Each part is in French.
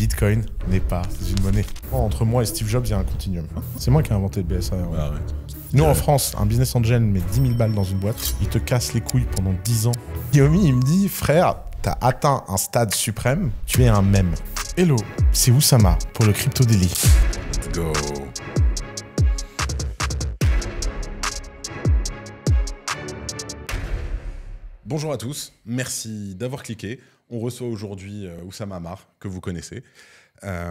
Bitcoin n'est pas une monnaie. Entre moi et Steve Jobs, il y a un continuum. C'est moi qui ai inventé le BSA. Ouais, arrête. Nous, en France, un business angel met 10 000 balles dans une boîte, il te casse les couilles pendant 10 ans. Yomi, il me dit, frère, t'as atteint un stade suprême, tu es un mème. Hello, c'est Oussama pour le Crypto Daily. Let's go. Bonjour à tous, merci d'avoir cliqué. On reçoit aujourd'hui Oussama Ammar, que vous connaissez.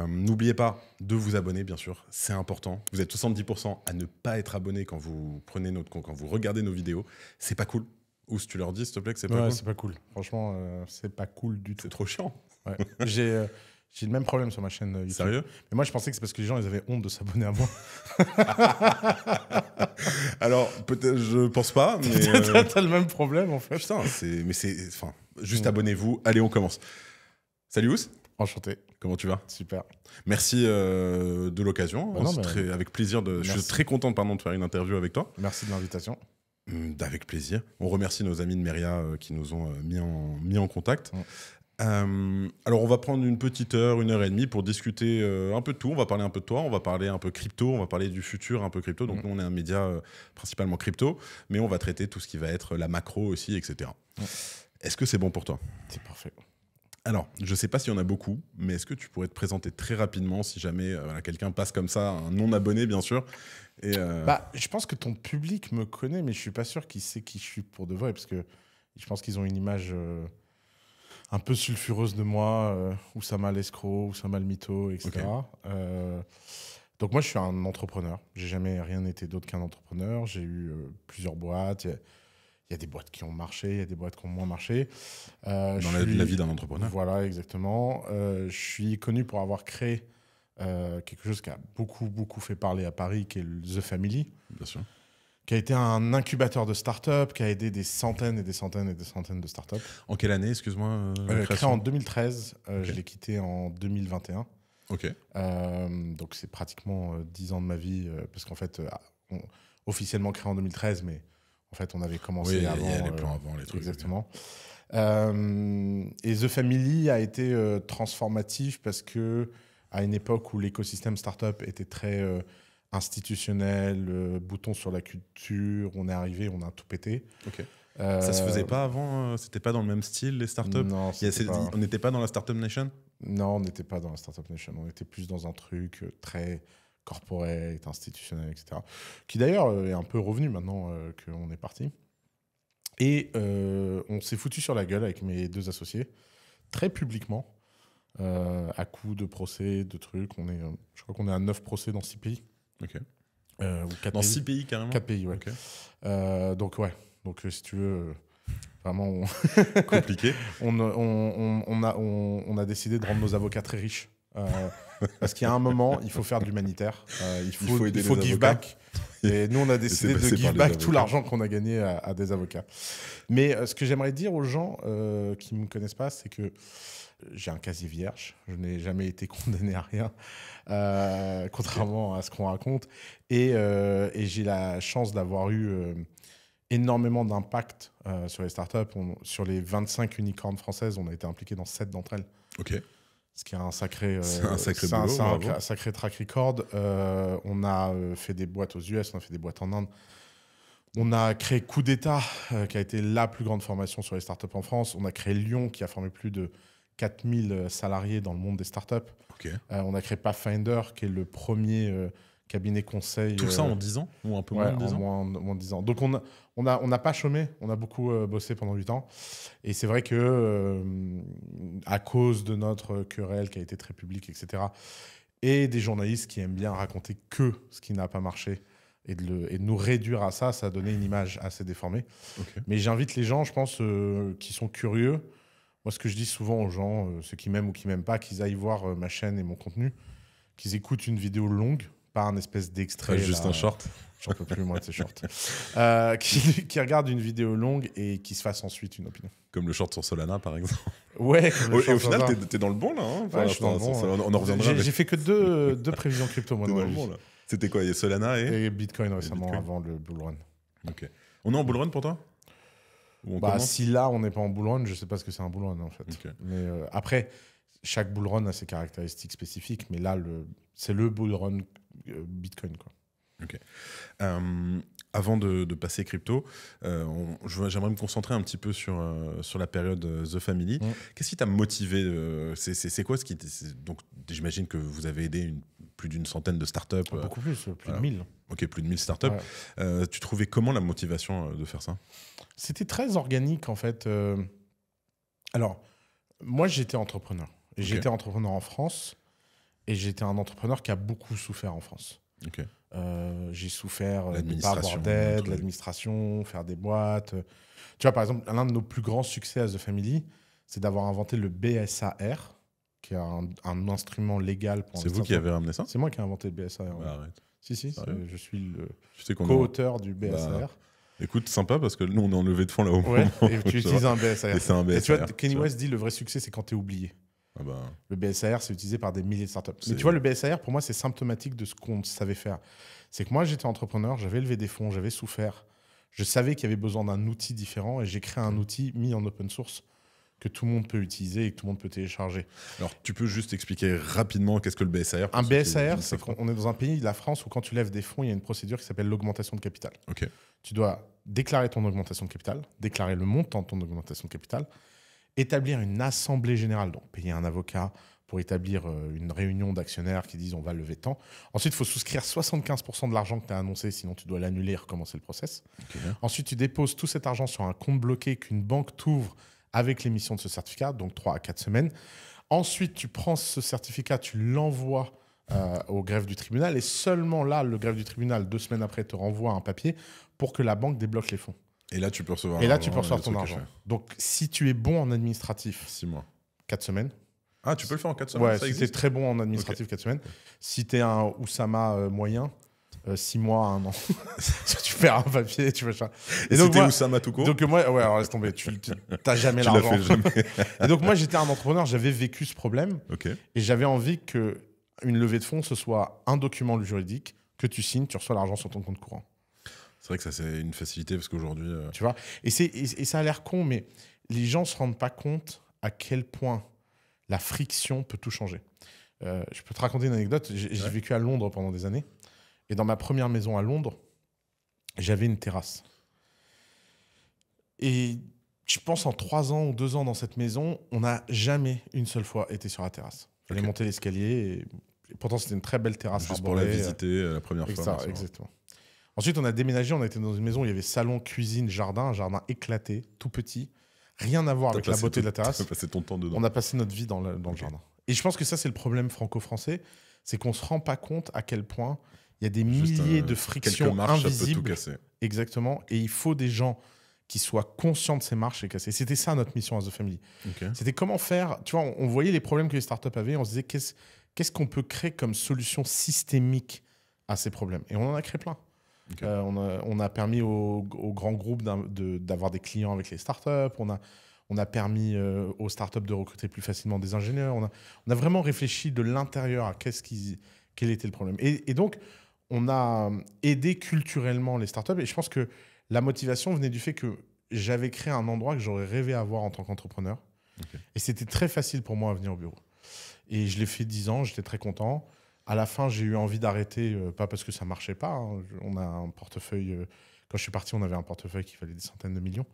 N'oubliez pas de vous abonner, bien sûr, c'est important. Vous êtes 70% à ne pas être abonné quand vous prenez notre compte, quand vous regardez nos vidéos. C'est pas cool. Ous, tu leur dis, s'il te plaît, que c'est pas cool. C'est pas cool. Franchement, c'est pas cool du tout. C'est trop chiant. Ouais. J'ai le même problème sur ma chaîne YouTube. Sérieux? Mais moi, je pensais que c'est parce que les gens, ils avaient honte de s'abonner à moi. Alors, peut-être, je pense pas, mais... T'as le même problème, en fait. Putain, enfin, juste abonnez-vous. Allez, on commence. Salut Ous. Enchanté. Comment tu vas? Super. Merci de l'occasion. Avec plaisir. Je suis très content de faire une interview avec toi. Merci de l'invitation. Avec plaisir. On remercie nos amis de Meria qui nous ont mis en contact. Alors, on va prendre une petite heure, 1h30 pour discuter un peu de tout. On va parler un peu de toi, on va parler un peu crypto, on va parler du futur un peu crypto. Donc, nous, on est un média principalement crypto, mais on va traiter tout ce qui va être la macro aussi, etc. Est-ce que c'est bon pour toi? C'est parfait. Alors, je ne sais pas s'il y en a beaucoup, mais est-ce que tu pourrais te présenter très rapidement si jamais quelqu'un passe comme ça, un non-abonné, bien sûr et je pense que ton public me connaît, mais je ne suis pas sûr qu'il sait qui je suis pour de vrai, parce que je pense qu'ils ont une image... un peu sulfureuse de moi, Oussama l'escroc, Oussama le mytho, etc. Okay. Donc moi, je suis un entrepreneur. J'ai jamais rien été d'autre qu'un entrepreneur. J'ai eu plusieurs boîtes. Il y a des boîtes qui ont marché, il y a des boîtes qui ont moins marché. Dans la vie d'un entrepreneur. Voilà, exactement. Je suis connu pour avoir créé quelque chose qui a beaucoup fait parler à Paris, qui est le The Family. Bien sûr. Qui a été un incubateur de start-up, qui a aidé des centaines et des centaines et des centaines de start-up. En quelle année, excuse-moi Créé en 2013, okay. Je l'ai quitté en 2021. Ok. Donc c'est pratiquement 10 ans de ma vie, parce qu'en fait, officiellement créé en 2013, mais en fait, on avait commencé avant. Il y a les plans avant, les trucs. Exactement. Et The Family a été transformatif parce que à une époque où l'écosystème start-up était très... institutionnel, bouton sur la culture, on est arrivé, on a tout pété. Ok. Ça se faisait pas avant, c'était pas dans le même style les startups? Non, on n'était pas dans la Startup Nation? Non, on n'était pas dans la Startup Nation, on était plus dans un truc très corporate, institutionnel, etc. Qui d'ailleurs est un peu revenu maintenant qu'on est parti. Et on s'est foutu sur la gueule avec mes deux associés, très publiquement, à coups de procès, de trucs. Je crois qu'on est à 9 procès dans 6 pays. Ok. Dans 6 pays carrément? 4 pays, ouais. Okay. Donc si tu veux, vraiment... Compliqué. on a décidé de rendre nos avocats très riches. Parce qu'il y a un moment, il faut faire de l'humanitaire. Il faut give back. Et nous, on a décidé de give back tout l'argent qu'on a gagné à des avocats. Mais ce que j'aimerais dire aux gens qui ne me connaissent pas, c'est que j'ai un casier vierge, je n'ai jamais été condamné à rien, contrairement à ce qu'on raconte. Et j'ai la chance d'avoir eu énormément d'impact sur les startups. Sur les 25 unicornes françaises, on a été impliqués dans 7 d'entre elles. Ok. Ce qui est un sacré, boulot, un sacré track record. On a fait des boîtes aux US, on a fait des boîtes en Inde. On a créé Coup d'État, qui a été la plus grande formation sur les startups en France. On a créé Lyon, qui a formé plus de 4000 salariés dans le monde des startups. Okay. On a créé Pathfinder, qui est le premier cabinet conseil. Tout ça en 10 ans? Ou un peu moins de 10 ans? Moins de 10 ans. Donc on n'a pas chômé, on a beaucoup bossé pendant 8 ans. Et c'est vrai que à cause de notre querelle qui a été très publique, etc., et des journalistes qui aiment bien raconter que ce qui n'a pas marché, et de nous réduire à ça, ça a donné une image assez déformée. Okay. Mais j'invite les gens, je pense, qui sont curieux. Moi, ce que je dis souvent aux gens, ceux qui m'aiment ou qui m'aiment pas, qu'ils aillent voir ma chaîne et mon contenu, qu'ils écoutent une vidéo longue, pas un espèce d'extrait. Juste un short. J'en peux plus, moi, de ces shorts. Qui regardent une vidéo longue et qui se fassent ensuite une opinion. Comme le short sur Solana, par exemple. Ouais. Et au final, t'es dans le bon, là. Hein, ouais, je suis dans le bon. On en reviendra. J'ai fait que deux prévisions crypto, moi, dans le bon, là. C'était quoi? Il y a Solana et Bitcoin récemment, avant le bull run. Ok. On est en bull run pour toi? Si là, on n'est pas en bull run, je sais pas ce que c'est un bull run, en fait. Okay. Mais après, chaque bull run a ses caractéristiques spécifiques, mais là, c'est le bull run Bitcoin, quoi. Ok. Avant de passer crypto, j'aimerais me concentrer un petit peu sur la période The Family. Qu'est-ce qui t'a motivé c'est quoi donc, j'imagine que vous avez aidé plus d'une centaine de startups. Beaucoup plus de 1000. Ok, plus de 1000 startups. Ouais. Tu trouvais comment la motivation de faire ça? C'était très organique, en fait. Alors, moi, j'étais entrepreneur. Et j'étais entrepreneur en France. Et j'étais un entrepreneur qui a beaucoup souffert en France. Ok. J'ai souffert de ne pas avoir d'aide, l'administration, faire des boîtes. Tu vois, par exemple, l'un de nos plus grands succès à The Family, c'est d'avoir inventé le BSAR, qui est un instrument légal pour... C'est vous qui avez ramené ça? C'est moi qui ai inventé le BSAR. Bah, ouais. arrête. Si, je suis le co-auteur du BSAR. Bah, écoute, sympa, parce que nous, on est en levée de fonds là au moment. Et tu utilises un BSAR. Et c'est un BSAR. Et tu vois, Kenny West dit le vrai succès, c'est quand tu es oublié. Ah bah. Le BSAR, c'est utilisé par des milliers de startups. Mais tu vois, le BSAR, pour moi, c'est symptomatique de ce qu'on savait faire. C'est que moi, j'étais entrepreneur, j'avais levé des fonds, j'avais souffert. Je savais qu'il y avait besoin d'un outil différent et j'ai créé un outil mis en open source que tout le monde peut utiliser et que tout le monde peut télécharger. Alors, tu peux juste expliquer rapidement qu'est-ce que le BSAR? Un BSAR, c'est qu'on est dans un pays, la France, où quand tu lèves des fonds, il y a une procédure qui s'appelle l'augmentation de capital. Okay. Tu dois déclarer ton augmentation de capital, déclarer le montant de ton augmentation de capital, établir une assemblée générale, donc payer un avocat pour établir une réunion d'actionnaires qui disent on va lever tant. Ensuite, il faut souscrire 75% de l'argent que tu as annoncé, sinon tu dois l'annuler et recommencer le process. Okay. Ensuite, tu déposes tout cet argent sur un compte bloqué qu'une banque t'ouvre avec l'émission de ce certificat, donc 3 à 4 semaines. Ensuite, tu prends ce certificat, tu l'envoies au greffe du tribunal et seulement là, le greffe du tribunal, 2 semaines après, te renvoie un papier pour que la banque débloque les fonds. Et là, tu peux recevoir ton argent. Donc, si tu es bon en administratif, 6 mois. 4 semaines. Ah, tu peux le faire en 4 semaines? Ouais, si tu es très bon en administratif, 4 semaines. Si tu es un Oussama moyen, 6 mois à 1 an. Tu perds un papier, tu fais ça. Et donc, c'était Oussama tout court? Donc, moi, ouais, alors laisse tomber, tu n'as jamais l'argent. Et donc, moi, j'étais un entrepreneur, j'avais vécu ce problème. Okay. Et j'avais envie qu'une levée de fonds, ce soit un document juridique que tu signes, tu reçois l'argent sur ton compte courant. C'est vrai que ça, c'est une facilité parce qu'aujourd'hui... Tu vois, et ça a l'air con, mais les gens ne se rendent pas compte à quel point la friction peut tout changer. Je peux te raconter une anecdote. J'ai vécu à Londres pendant des années. Et dans ma première maison à Londres, j'avais une terrasse. Et je pense en 3 ans ou 2 ans dans cette maison, on n'a jamais une seule fois été sur la terrasse. Il fallait monter l'escalier. Et pourtant, c'était une très belle terrasse. Juste pour la visiter la première fois. Exactement. Ensuite, on a déménagé, on a été dans une maison où il y avait salon, cuisine, jardin, un jardin éclaté, tout petit. Rien à voir avec la beauté de la terrasse. T'as passé ton temps dedans. On a passé notre vie dans le jardin. Et je pense que ça, c'est le problème franco-français. C'est qu'on ne se rend pas compte à quel point il y a des milliers de frictions invisibles. Ça peut tout casser. Exactement. Et il faut des gens qui soient conscients de ces marches et casser. C'était ça notre mission à The Family. Okay. C'était comment faire... Tu vois, on voyait les problèmes que les startups avaient. On se disait, qu'est-ce qu'on peut créer comme solution systémique à ces problèmes? Et on en a créé plein. Okay. On a permis aux grands groupes d'avoir des clients avec les startups. On a permis aux startups de recruter plus facilement des ingénieurs. On a vraiment réfléchi de l'intérieur à quel était le problème. Et donc, on a aidé culturellement les startups. Et je pense que la motivation venait du fait que j'avais créé un endroit que j'aurais rêvé avoir en tant qu'entrepreneur. Okay. Et c'était très facile pour moi à venir au bureau. Et je l'ai fait 10 ans, j'étais très content. À la fin, j'ai eu envie d'arrêter, pas parce que ça ne marchait pas. Hein. On a un portefeuille... quand je suis parti, on avait un portefeuille qui valait des centaines de millions.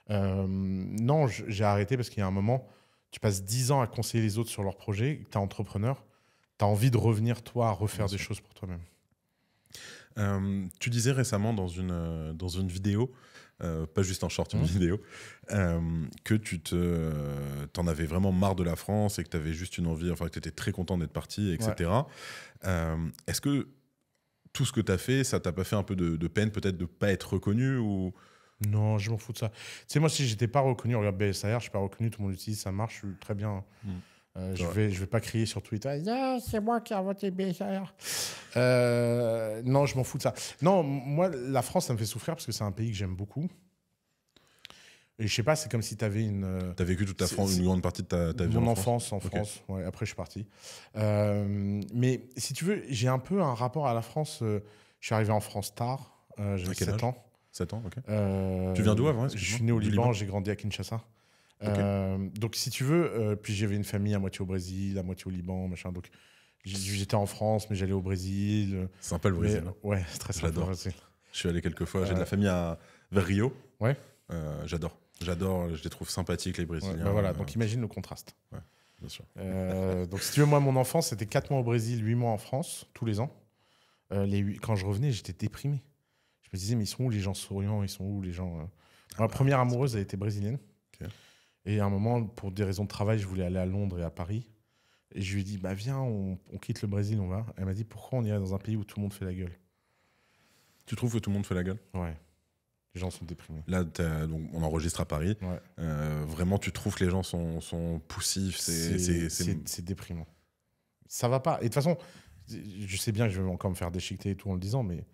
Non, j'ai arrêté parce qu'il y a un moment, tu passes 10 ans à conseiller les autres sur leurs projets, tu es entrepreneur, tu as envie de revenir, toi, à refaire des choses pour toi-même. Tu disais récemment dans une vidéo, pas juste en short, une vidéo, que t'en avais vraiment marre de la France et que tu avais juste une envie, enfin que tu étais très content d'être parti, etc. Ouais. Est-ce que tout ce que tu as fait, ça t'a pas fait un peu de peine peut-être de ne pas être reconnu ou... Non, je m'en fous de ça. Tu sais, moi, si j'étais pas reconnu, regarde BSAR, je suis pas reconnu, tout le monde l'utilise, ça marche, je suis très bien. Je vais pas crier sur Twitter, yeah, c'est moi qui ai inventé BSAR. Non, je m'en fous de ça. Non, moi, la France, ça me fait souffrir parce que c'est un pays que j'aime beaucoup. Et je sais pas, c'est comme si tu avais une... Tu as vécu toute ta France, une grande partie de ta vie en enfance en France. Ouais, après, je suis parti. Mais si tu veux, j'ai un peu un rapport à la France. Je suis arrivé en France tard, j'avais 7 ans. 7 ans, ok. Tu viens d'où avant? Je suis né au Liban, j'ai grandi à Kinshasa. Donc, si tu veux, puis j'avais une famille à moitié au Brésil, à moitié au Liban, machin. Donc, j'étais en France, mais j'allais au Brésil. C'est sympa le Brésil. Ouais, c'est très sympa. J'adore. Je suis allé quelques fois. J'ai de la famille vers Rio. Ouais. J'adore. Je les trouve sympathiques, les Brésiliens. Ouais, voilà, donc imagine le contraste. Ouais, bien sûr. Donc, si tu veux, moi, mon enfance, c'était 4 mois au Brésil, 8 mois en France, tous les ans. Quand je revenais, j'étais déprimé. Je me disais, mais ils sont où les gens souriants? Ils sont où les gens... Ma première amoureuse, elle était brésilienne. Okay. Et à un moment, pour des raisons de travail, je voulais aller à Londres et à Paris. Et je lui ai dit, bah viens, on quitte le Brésil, on va. Elle m'a dit, pourquoi on irait dans un pays où tout le monde fait la gueule? Tu trouves que tout le monde fait la gueule? Ouais. Les gens sont déprimés. Là, donc, on enregistre à Paris. Ouais. Vraiment, tu trouves que les gens sont poussifs? C'est déprimant. Ça va pas. Et de toute façon, je sais bien que je vais encore me faire déchiqueter et tout en le disant, mais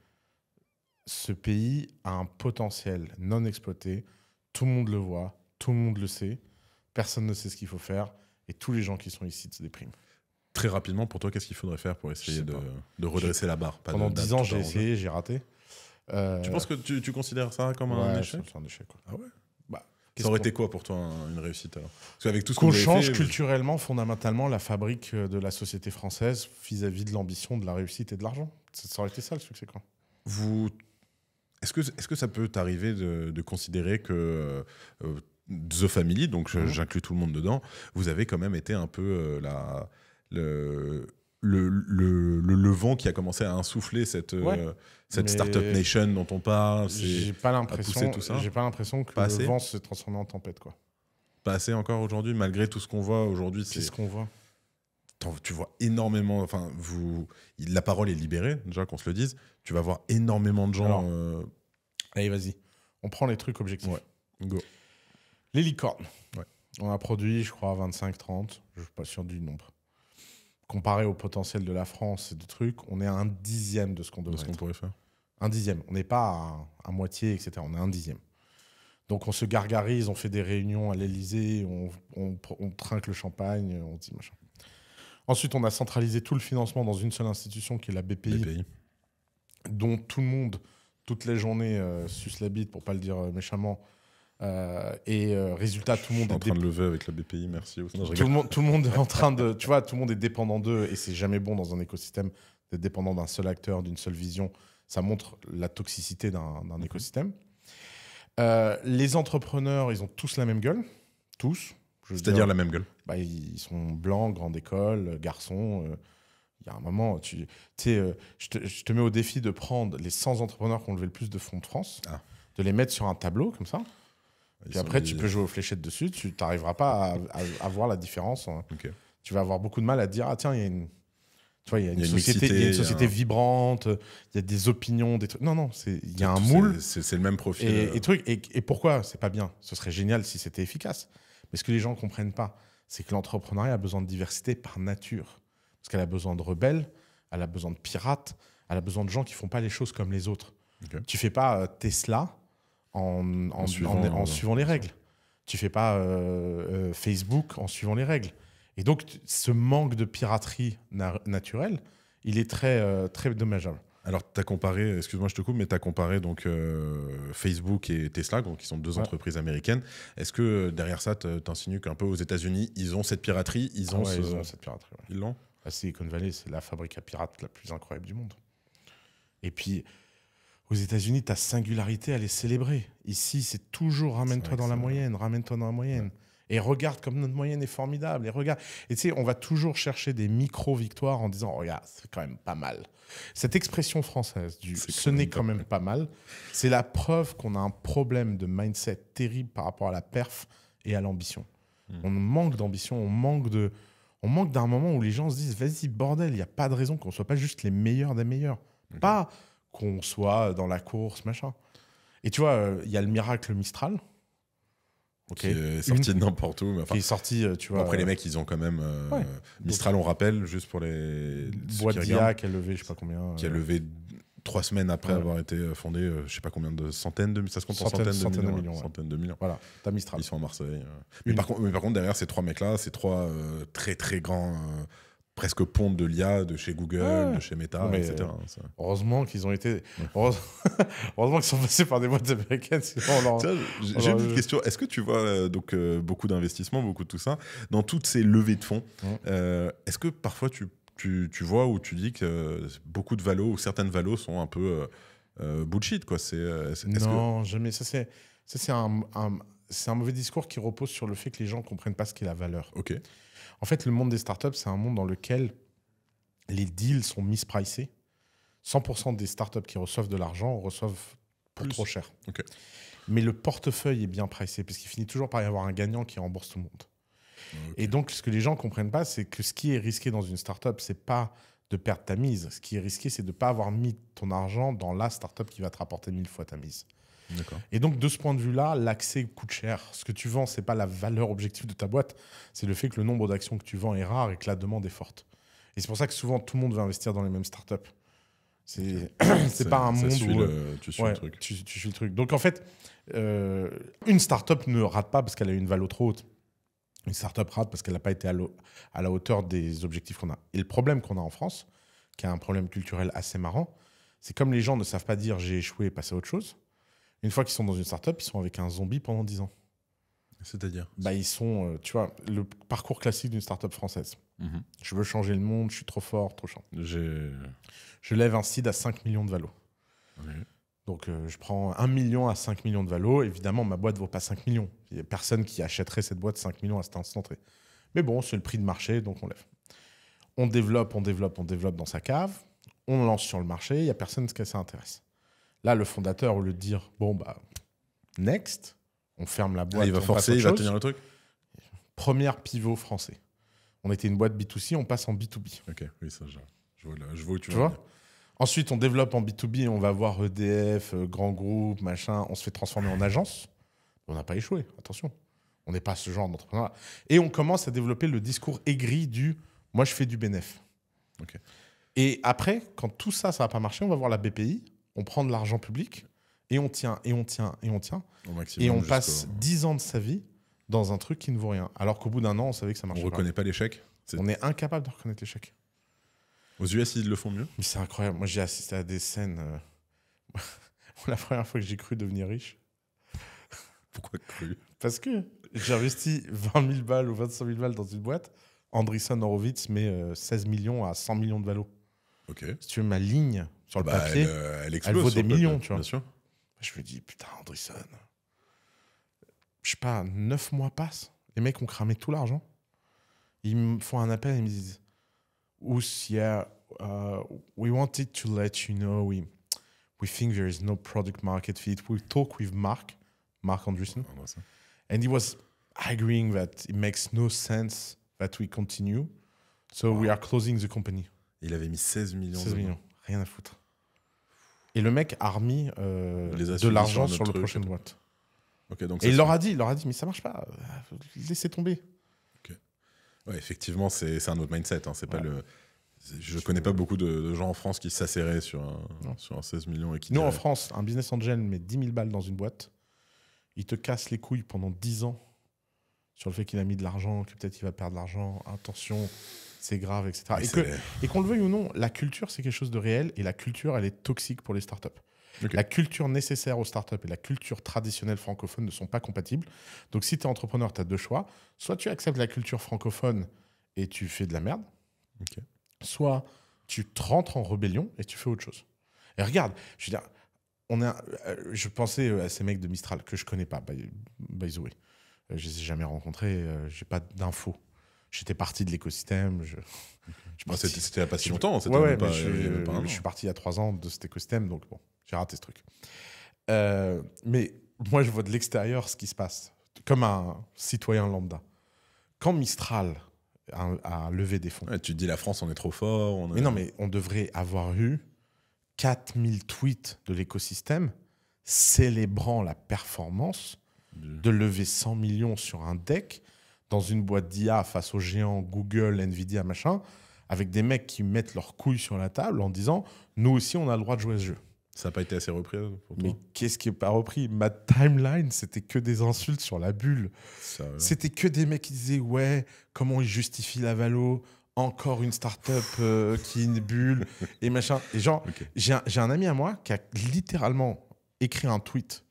ce pays a un potentiel non exploité. Tout le monde le voit, tout le monde le sait. Personne ne sait ce qu'il faut faire. Et tous les gens qui sont ici se dépriment. Très rapidement, pour toi, qu'est-ce qu'il faudrait faire pour essayer de redresser la barre? Pendant 10 ans, j'ai essayé, j'ai raté. Tu penses que tu considères ça comme un échec? C'est un échec. Quoi. Ah ouais? Ça aurait été quoi pour toi une réussite alors? Parce qu'avec tout ce qu'on change culturellement, fondamentalement, la fabrique de la société française vis-à-vis de l'ambition, de la réussite et de l'argent. Ça aurait été ça le succès, quoi. Est-ce que ça peut t'arriver de considérer que The Family, donc j'inclus tout le monde dedans, vous avez quand même été un peu le vent qui a commencé à insuffler cette Startup Nation dont on parle? J'ai pas l'impression que le vent se transforme en tempête, quoi. Pas assez encore aujourd'hui, malgré tout ce qu'on voit aujourd'hui. Qu'est-ce qu'on voit? Tu vois énormément. Enfin, la parole est libérée, déjà qu'on se le dise. Tu vas voir énormément de gens. Alors, allez, vas-y. On prend les trucs objectifs. Ouais. Go. Les licornes. Ouais. On a produit, je crois, 25-30. Je suis pas sûr du nombre. Comparé au potentiel de la France et de trucs, on est à 1/10 de ce qu'on devrait pourrait faire. 1/10. On n'est pas à moitié, etc. On est 1/10. Donc on se gargarise, on fait des réunions à l'Elysée, on trinque le champagne, on dit machin. Ensuite, on a centralisé tout le financement dans une seule institution qui est la BPI. Dont tout le monde, toutes les journées, suce la bite, pour pas le dire méchamment. Résultat, tout le monde est en train de lever avec la BPI, merci. Non, tout le monde est en train de, tu vois, tout le monde est dépendant d'eux et c'est jamais bon dans un écosystème d'être dépendant d'un seul acteur, d'une seule vision. Ça montre la toxicité d'un écosystème. Les entrepreneurs, ils ont tous la même gueule, tous. C'est-à-dire la même gueule. Ils sont blancs, grande école, garçons. Il y a un moment, je te mets au défi de prendre les 100 entrepreneurs qui ont levé le plus de fonds de France, de les mettre sur un tableau comme ça. Puis après, tu peux jouer aux fléchettes dessus, tu n'arriveras pas à voir la différence. Okay. Tu vas avoir beaucoup de mal à te dire, tiens, il y a une société vibrante, il y a des opinions, des trucs. Non, il y a un moule. C'est le même profil. Et pourquoi c'est pas bien? Ce serait génial si c'était efficace. Mais ce que les gens ne comprennent pas, c'est que l'entrepreneuriat a besoin de diversité par nature. Parce qu'elle a besoin de rebelles, elle a besoin de pirates, elle a besoin de gens qui ne font pas les choses comme les autres. Okay. Tu ne fais pas Tesla en suivant les règles. Tu ne fais pas Facebook en suivant les règles. Et donc, ce manque de piraterie naturelle, il est très, très dommageable. Alors, tu as comparé, excuse-moi, je te coupe, mais tu as comparé donc, Facebook et Tesla, donc, qui sont deux entreprises américaines. Est-ce que derrière ça, tu insinues qu'un peu aux États-Unis, ils ont cette piraterie? Ils ont cette piraterie. Ouais. Ils l'ont? La Silicon Valley, c'est la fabrique à pirates la plus incroyable du monde. Et puis, aux États-Unis, ta singularité, elle est célébrée. Ici, c'est toujours ramène-toi dans la moyenne, ramène-toi dans la moyenne. Ouais. Et regarde comme notre moyenne est formidable. Et regarde. Et tu sais, on va toujours chercher des micro-victoires en disant, regarde, c'est quand même pas mal. Cette expression française du ce n'est quand même pas mal, c'est la preuve qu'on a un problème de mindset terrible par rapport à la perf et à l'ambition. On manque d'ambition, on manque d'un moment où les gens se disent, vas-y, bordel, il n'y a pas de raison qu'on ne soit pas juste les meilleurs des meilleurs. Pas qu'on soit dans la course, machin. Et tu vois, il y a le miracle Mistral. Qui est sorti de n'importe où. Qui est sorti, tu vois. Après, les mecs, ils ont quand même. Mistral, on rappelle, juste pour les. Boîte d'IA qui a levé, je sais pas combien. Qui a levé 3 semaines après avoir été fondé, je sais pas combien de centaines de millions. Ça se compte en centaines de millions. Voilà, t'as Mistral. Ils sont à Marseille. Mais par contre, derrière ces 3 mecs-là, ces 3 très très grands presque ponte de l'IA de chez Google, de chez Meta, etc. Heureusement qu'ils ont été... Heureusement qu'ils sont passés par des boîtes américaines. J'ai une question. Est-ce que tu vois beaucoup d'investissements, beaucoup de tout ça, dans toutes ces levées de fonds, est-ce que parfois tu vois ou tu dis que beaucoup de valos ou certaines valos sont un peu bullshit, quoi. Non, jamais. Ça, c'est un mauvais discours qui repose sur le fait que les gens ne comprennent pas ce qu'est la valeur. Ok. En fait, le monde des startups, c'est un monde dans lequel les deals sont mispricés. 100% des startups qui reçoivent de l'argent reçoivent pour trop cher. Okay. Mais le portefeuille est bien pricé, parce qu'il finit toujours par y avoir un gagnant qui rembourse tout le monde. Okay. Et donc, ce que les gens ne comprennent pas, c'est que ce qui est risqué dans une startup, ce n'est pas de perdre ta mise. Ce qui est risqué, c'est de ne pas avoir mis ton argent dans la startup qui va te rapporter 1000 fois ta mise. Et donc, de ce point de vue-là, l'accès coûte cher. Ce que tu vends, ce n'est pas la valeur objective de ta boîte, c'est le fait que le nombre d'actions que tu vends est rare et que la demande est forte. Et c'est pour ça que souvent, tout le monde veut investir dans les mêmes startups. C'est pas un monde où tu suis le truc. Tu suis le truc. Donc, en fait, une startup ne rate pas parce qu'elle a une valeur trop haute. Une startup rate parce qu'elle n'a pas été à la hauteur des objectifs qu'on a. Et le problème qu'on a en France, qui est un problème culturel assez marrant, c'est comme les gens ne savent pas dire « j'ai échoué et passer à autre chose », une fois qu'ils sont dans une startup, ils sont avec un zombie pendant 10 ans. C'est-à-dire ils sont, tu vois, le parcours classique d'une startup française. Je veux changer le monde, je suis trop fort, trop chiant. Je lève un seed à 5 millions de valos. Donc, je prends 1 million à 5 millions de valos. Évidemment, ma boîte ne vaut pas 5 millions. Il n'y a personne qui achèterait cette boîte 5 millions à cet instant T. Mais bon, c'est le prix de marché, donc on lève. On développe dans sa cave. On lance sur le marché. Il n'y a personne qui s'intéresse. Là, le fondateur, au lieu de dire « bon, next », on ferme la boîte. Il va forcer, il va tenir le truc. Première pivot français. On était une boîte B2C, on passe en B2B. Ok, oui, ça, je vois où tu vois. Ensuite, on développe en B2B et on va voir EDF, grand groupe, machin. On se fait transformer en agence. On n'a pas échoué, attention. On n'est pas ce genre d'entrepreneur. Et on commence à développer le discours aigri du « moi, je fais du bénéf ». Okay. Et après, quand tout ça, ça va pas marcher, on va voir la BPI, on prend de l'argent public et on tient, et on tient, et on tient. Et on passe 10 ans de sa vie dans un truc qui ne vaut rien. Alors qu'au bout d'un an, on savait que ça marchait pas. On ne reconnaît pas l'échec. On est incapable de reconnaître l'échec. Aux US, ils le font mieux. Mais c'est incroyable. Moi, j'ai assisté à des scènes. La première fois que j'ai cru devenir riche. Pourquoi cru? Parce que j'ai investi 20 000 balles ou 25 000 balles dans une boîte. Andreessen Horowitz met 16 millions à 100 millions de valos. Ok. Si tu veux, ma ligne sur le papier, elle vaut des millions, tu vois. Bien sûr. Je me dis, putain, Andreessen. Je sais pas, 9 mois passent. Les mecs ont cramé tout l'argent. Ils me font un appel et ils me disent, Ous, yeah, we wanted to let you know we think there is no product market fit. We talk with Mark Andreessen, and he was agreeing that it makes no sense that we continue, so we are closing the company. Il avait mis 16 millions. 16 millions, rien à foutre. Et le mec a remis de l'argent sur le prochaine boîte. Okay, donc et il leur a dit, mais ça marche pas, laissez tomber. Okay. Ouais, effectivement, c'est un autre mindset. Hein. C'est pas le. Je connais pas beaucoup de gens en France qui s'asserraient sur un 16 millions. Et qui Nous, en France, un business angel met 10 000 balles dans une boîte. Il te casse les couilles pendant 10 ans sur le fait qu'il a mis de l'argent, que peut-être il va perdre de l'argent. Attention, c'est grave, etc. Et qu'on le veuille ou non, la culture, c'est quelque chose de réel. Et la culture, elle est toxique pour les startups. Okay. La culture nécessaire aux startups et la culture traditionnelle francophone ne sont pas compatibles. Donc, si tu es entrepreneur, tu as deux choix. Soit tu acceptes la culture francophone et tu fais de la merde. Okay. Soit tu te rentres en rébellion et tu fais autre chose. Et regarde, je veux dire, je pensais à ces mecs de Mistral que je connais pas, by the way. Je les ai jamais rencontrés, j'ai pas d'infos. J'étais parti de l'écosystème. C'était il n'y a pas si longtemps. Je suis parti il y a 3 ans de cet écosystème, donc bon, j'ai raté ce truc. Mais moi, je vois de l'extérieur ce qui se passe, comme un citoyen lambda. Quand Mistral a levé des fonds... Ouais, tu te dis, la France, on est trop fort. Mais non, mais on devrait avoir eu 4000 tweets de l'écosystème célébrant la performance de lever 100 millions sur un deck dans une boîte d'IA face aux géants Google, Nvidia, machin, avec des mecs qui mettent leurs couilles sur la table en disant « Nous aussi, on a le droit de jouer à ce jeu ». Ça n'a pas été assez repris pour toi? Mais qu'est-ce qui n'est pas repris? Ma timeline, c'était que des insultes sur la bulle. C'était que des mecs qui disaient « Ouais, comment ils justifient la valo? encore une start-up qui est une bulle et machin. Et genre, j'ai un ami à moi qui a littéralement écrit un tweet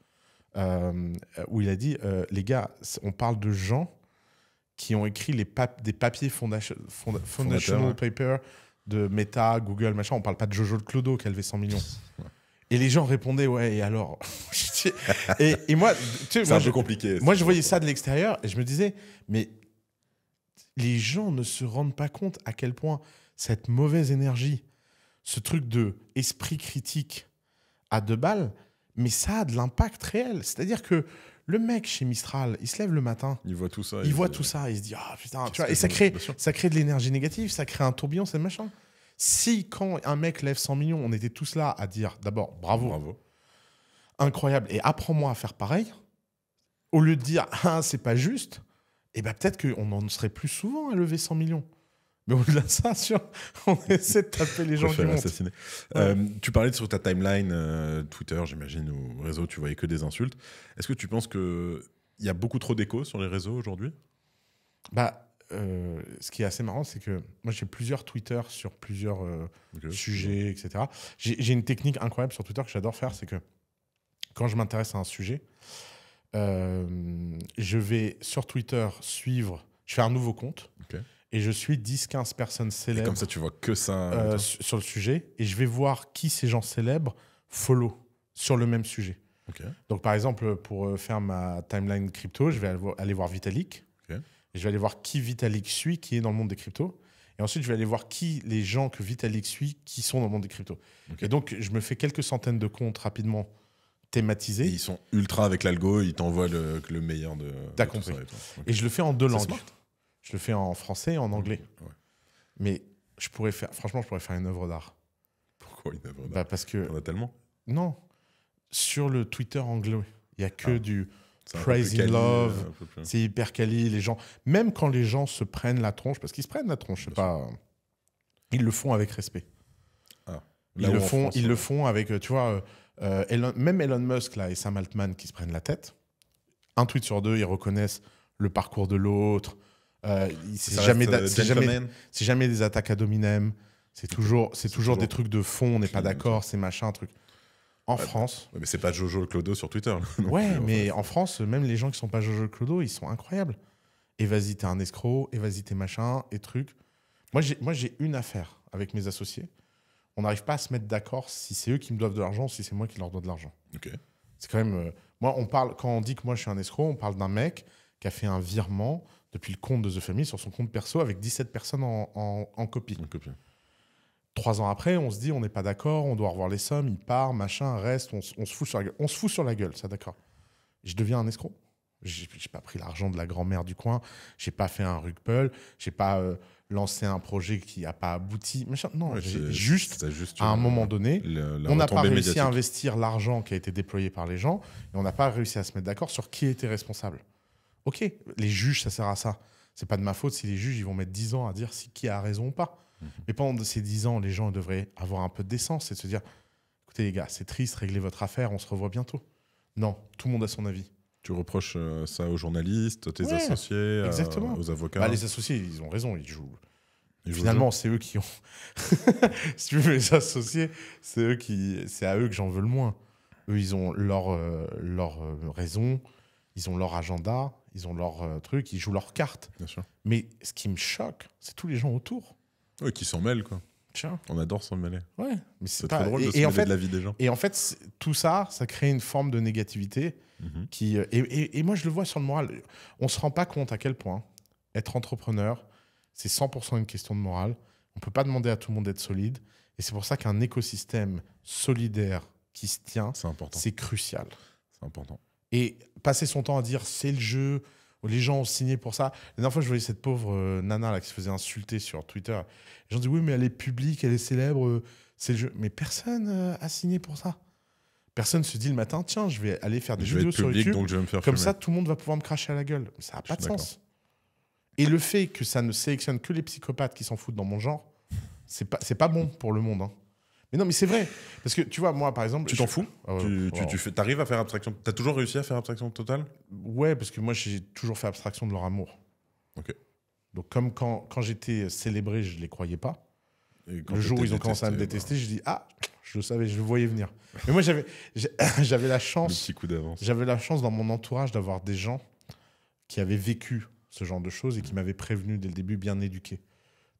où il a dit les gars, on parle de gens qui ont écrit des papiers foundational papers de Meta, Google, machin. On parle pas de Jojo le Clodo qui a levé 100 millions. Et les gens répondaient ouais, et alors et moi, tu sais, c'est un peu compliqué. Moi, je voyais ça de l'extérieur et je me disais, mais les gens ne se rendent pas compte à quel point cette mauvaise énergie, ce truc de esprit critique à 2 balles, mais ça a de l'impact réel. C'est-à-dire que le mec chez Mistral, il se lève le matin, il voit tout ça, il se dit ah putain, tu vois, et ça crée de l'énergie négative, ça crée un tourbillon, c'est machin. Si quand un mec lève 100 millions, on était tous là à dire d'abord bravo, incroyable, et apprends-moi à faire pareil, au lieu de dire ah c'est pas juste, et ben peut-être qu'on en serait plus souvent à lever 100 millions. Mais au-delà de ça, on essaie de taper les gens qui montent. Tu parlais sur ta timeline Twitter, j'imagine, ou réseau, tu voyais que des insultes. Est-ce que tu penses qu'il y a beaucoup trop d'écho sur les réseaux aujourd'hui ? Ce qui est assez marrant, c'est que moi, j'ai plusieurs Twitter sur plusieurs sujets, etc. J'ai une technique incroyable sur Twitter que j'adore faire, c'est que quand je m'intéresse à un sujet, je vais sur Twitter suivre, je fais un nouveau compte, et je suis 10-15 personnes célèbres. Et comme ça, tu vois que ça sur le sujet, et je vais voir qui ces gens célèbres follow sur le même sujet. Donc, par exemple, pour faire ma timeline crypto, je vais aller voir Vitalik. Et je vais aller voir qui Vitalik suit, qui est dans le monde des cryptos. Et ensuite, je vais aller voir qui les gens que Vitalik suit, qui sont dans le monde des cryptos. Et donc, je me fais quelques centaines de comptes rapidement thématisés. Et ils sont ultra avec l'algo, ils t'envoient le meilleur de T'as compris. Et je le fais en 2 langues. Je le fais en français et en anglais. Mais franchement, je pourrais faire une œuvre d'art. Pourquoi une œuvre d'art ? Parce que... On a tellement. Non. Sur le Twitter anglais, il n'y a que du... Praise in love, c'est hyper quali, les gens, même quand les gens se prennent la tronche, parce qu'ils se prennent la tronche, je sais pas, ils le font avec respect. Ils le font avec, tu vois, même Elon Musk là, et Sam Altman qui se prennent la tête. Un tweet sur 2, ils reconnaissent le parcours de l'autre. C'est jamais des attaques ad hominem. C'est toujours des trucs de fond, on n'est pas d'accord, c'est machin, truc. En France... Mais c'est pas Jojo le Clodo sur Twitter. Ouais, mais en France, même les gens qui sont pas Jojo le Clodo, ils sont incroyables. Et vas-y, t'es un escroc, et vas-y, t'es machin, et truc. Moi, j'ai une affaire avec mes associés. On n'arrive pas à se mettre d'accord si c'est eux qui me doivent de l'argent ou si c'est moi qui leur dois de l'argent. C'est quand même... quand on dit que moi, je suis un escroc, on parle d'un mec qui a fait un virement depuis le compte de The Family sur son compte perso avec 17 personnes en copie. 3 ans après, on se dit, on n'est pas d'accord, on doit revoir les sommes, il part, machin, reste, on se fout sur la gueule. On se fout sur la gueule, ça d'accord. Je deviens un escroc. J'ai pas pris l'argent de la grand-mère du coin, j'ai pas fait un rug pull, j'ai pas lancé un projet qui n'a pas abouti. Machin. Non, juste à un moment donné, on n'a pas réussi à investir l'argent qui a été déployé par les gens et on n'a pas réussi à se mettre d'accord sur qui était responsable. Ok, les juges, ça sert à ça. C'est pas de ma faute si les juges ils vont mettre 10 ans à dire qui a raison ou pas. Mais pendant ces 10 ans, les gens devraient avoir un peu de décence et se dire écoutez les gars, c'est triste, réglez votre affaire, on se revoit bientôt. Non, tout le monde a son avis. Tu reproches ça aux journalistes, tes associés, aux avocats. Les associés, ils ont raison, ils jouent. Finalement, c'est eux qui ont... si tu veux, les associés, c'est à eux que j'en veux le moins. Eux, ils ont leur raison, ils ont leur agenda, ils ont leur truc, ils jouent leurs cartes. Bien sûr. Mais ce qui me choque, c'est tous les gens autour. Oui, qui s'en mêlent, quoi. Tiens. On adore s'en mêler. Ouais, mais c'est pas... très drôle de se mêler de la vie des gens. Et en fait, tout ça, ça crée une forme de négativité qui... Et moi, je le vois sur le moral. On se rend pas compte à quel point être entrepreneur, c'est 100% une question de morale. On peut pas demander à tout le monde d'être solide. Et c'est pour ça qu'un écosystème solidaire qui se tient, c'est crucial. C'est important. Et passer son temps à dire c'est le jeu, les gens ont signé pour ça. La dernière fois, je voyais cette pauvre nana là, qui se faisait insulter sur Twitter. Les gens disent oui, mais elle est publique, elle est célèbre, c'est le jeu. Mais personne a signé pour ça. Personne se dit le matin, tiens, je vais aller faire des vidéos sur YouTube. Donc je vais me faire comme fumer. Ça, tout le monde va pouvoir me cracher à la gueule. Ça n'a pas de sens. Et le fait que ça ne sélectionne que les psychopathes qui s'en foutent dans mon genre, c'est pas bon pour le monde. Hein. Mais non, mais c'est vrai. Parce que tu vois, moi, par exemple... Tu t'en fous ? Tu arrives à faire abstraction ? Tu as toujours réussi à faire abstraction totale ? Ouais, parce que moi, j'ai toujours fait abstraction de leur amour. Ok. Donc, comme quand j'étais célébré, je ne les croyais pas. Le jour où ils ont commencé à me détester, je dis je le savais, je le voyais venir. Mais moi, j'avais la chance. Le petit coup d'avance. J'avais la chance dans mon entourage d'avoir des gens qui avaient vécu ce genre de choses et qui m'avaient prévenu dès le début, bien éduqué.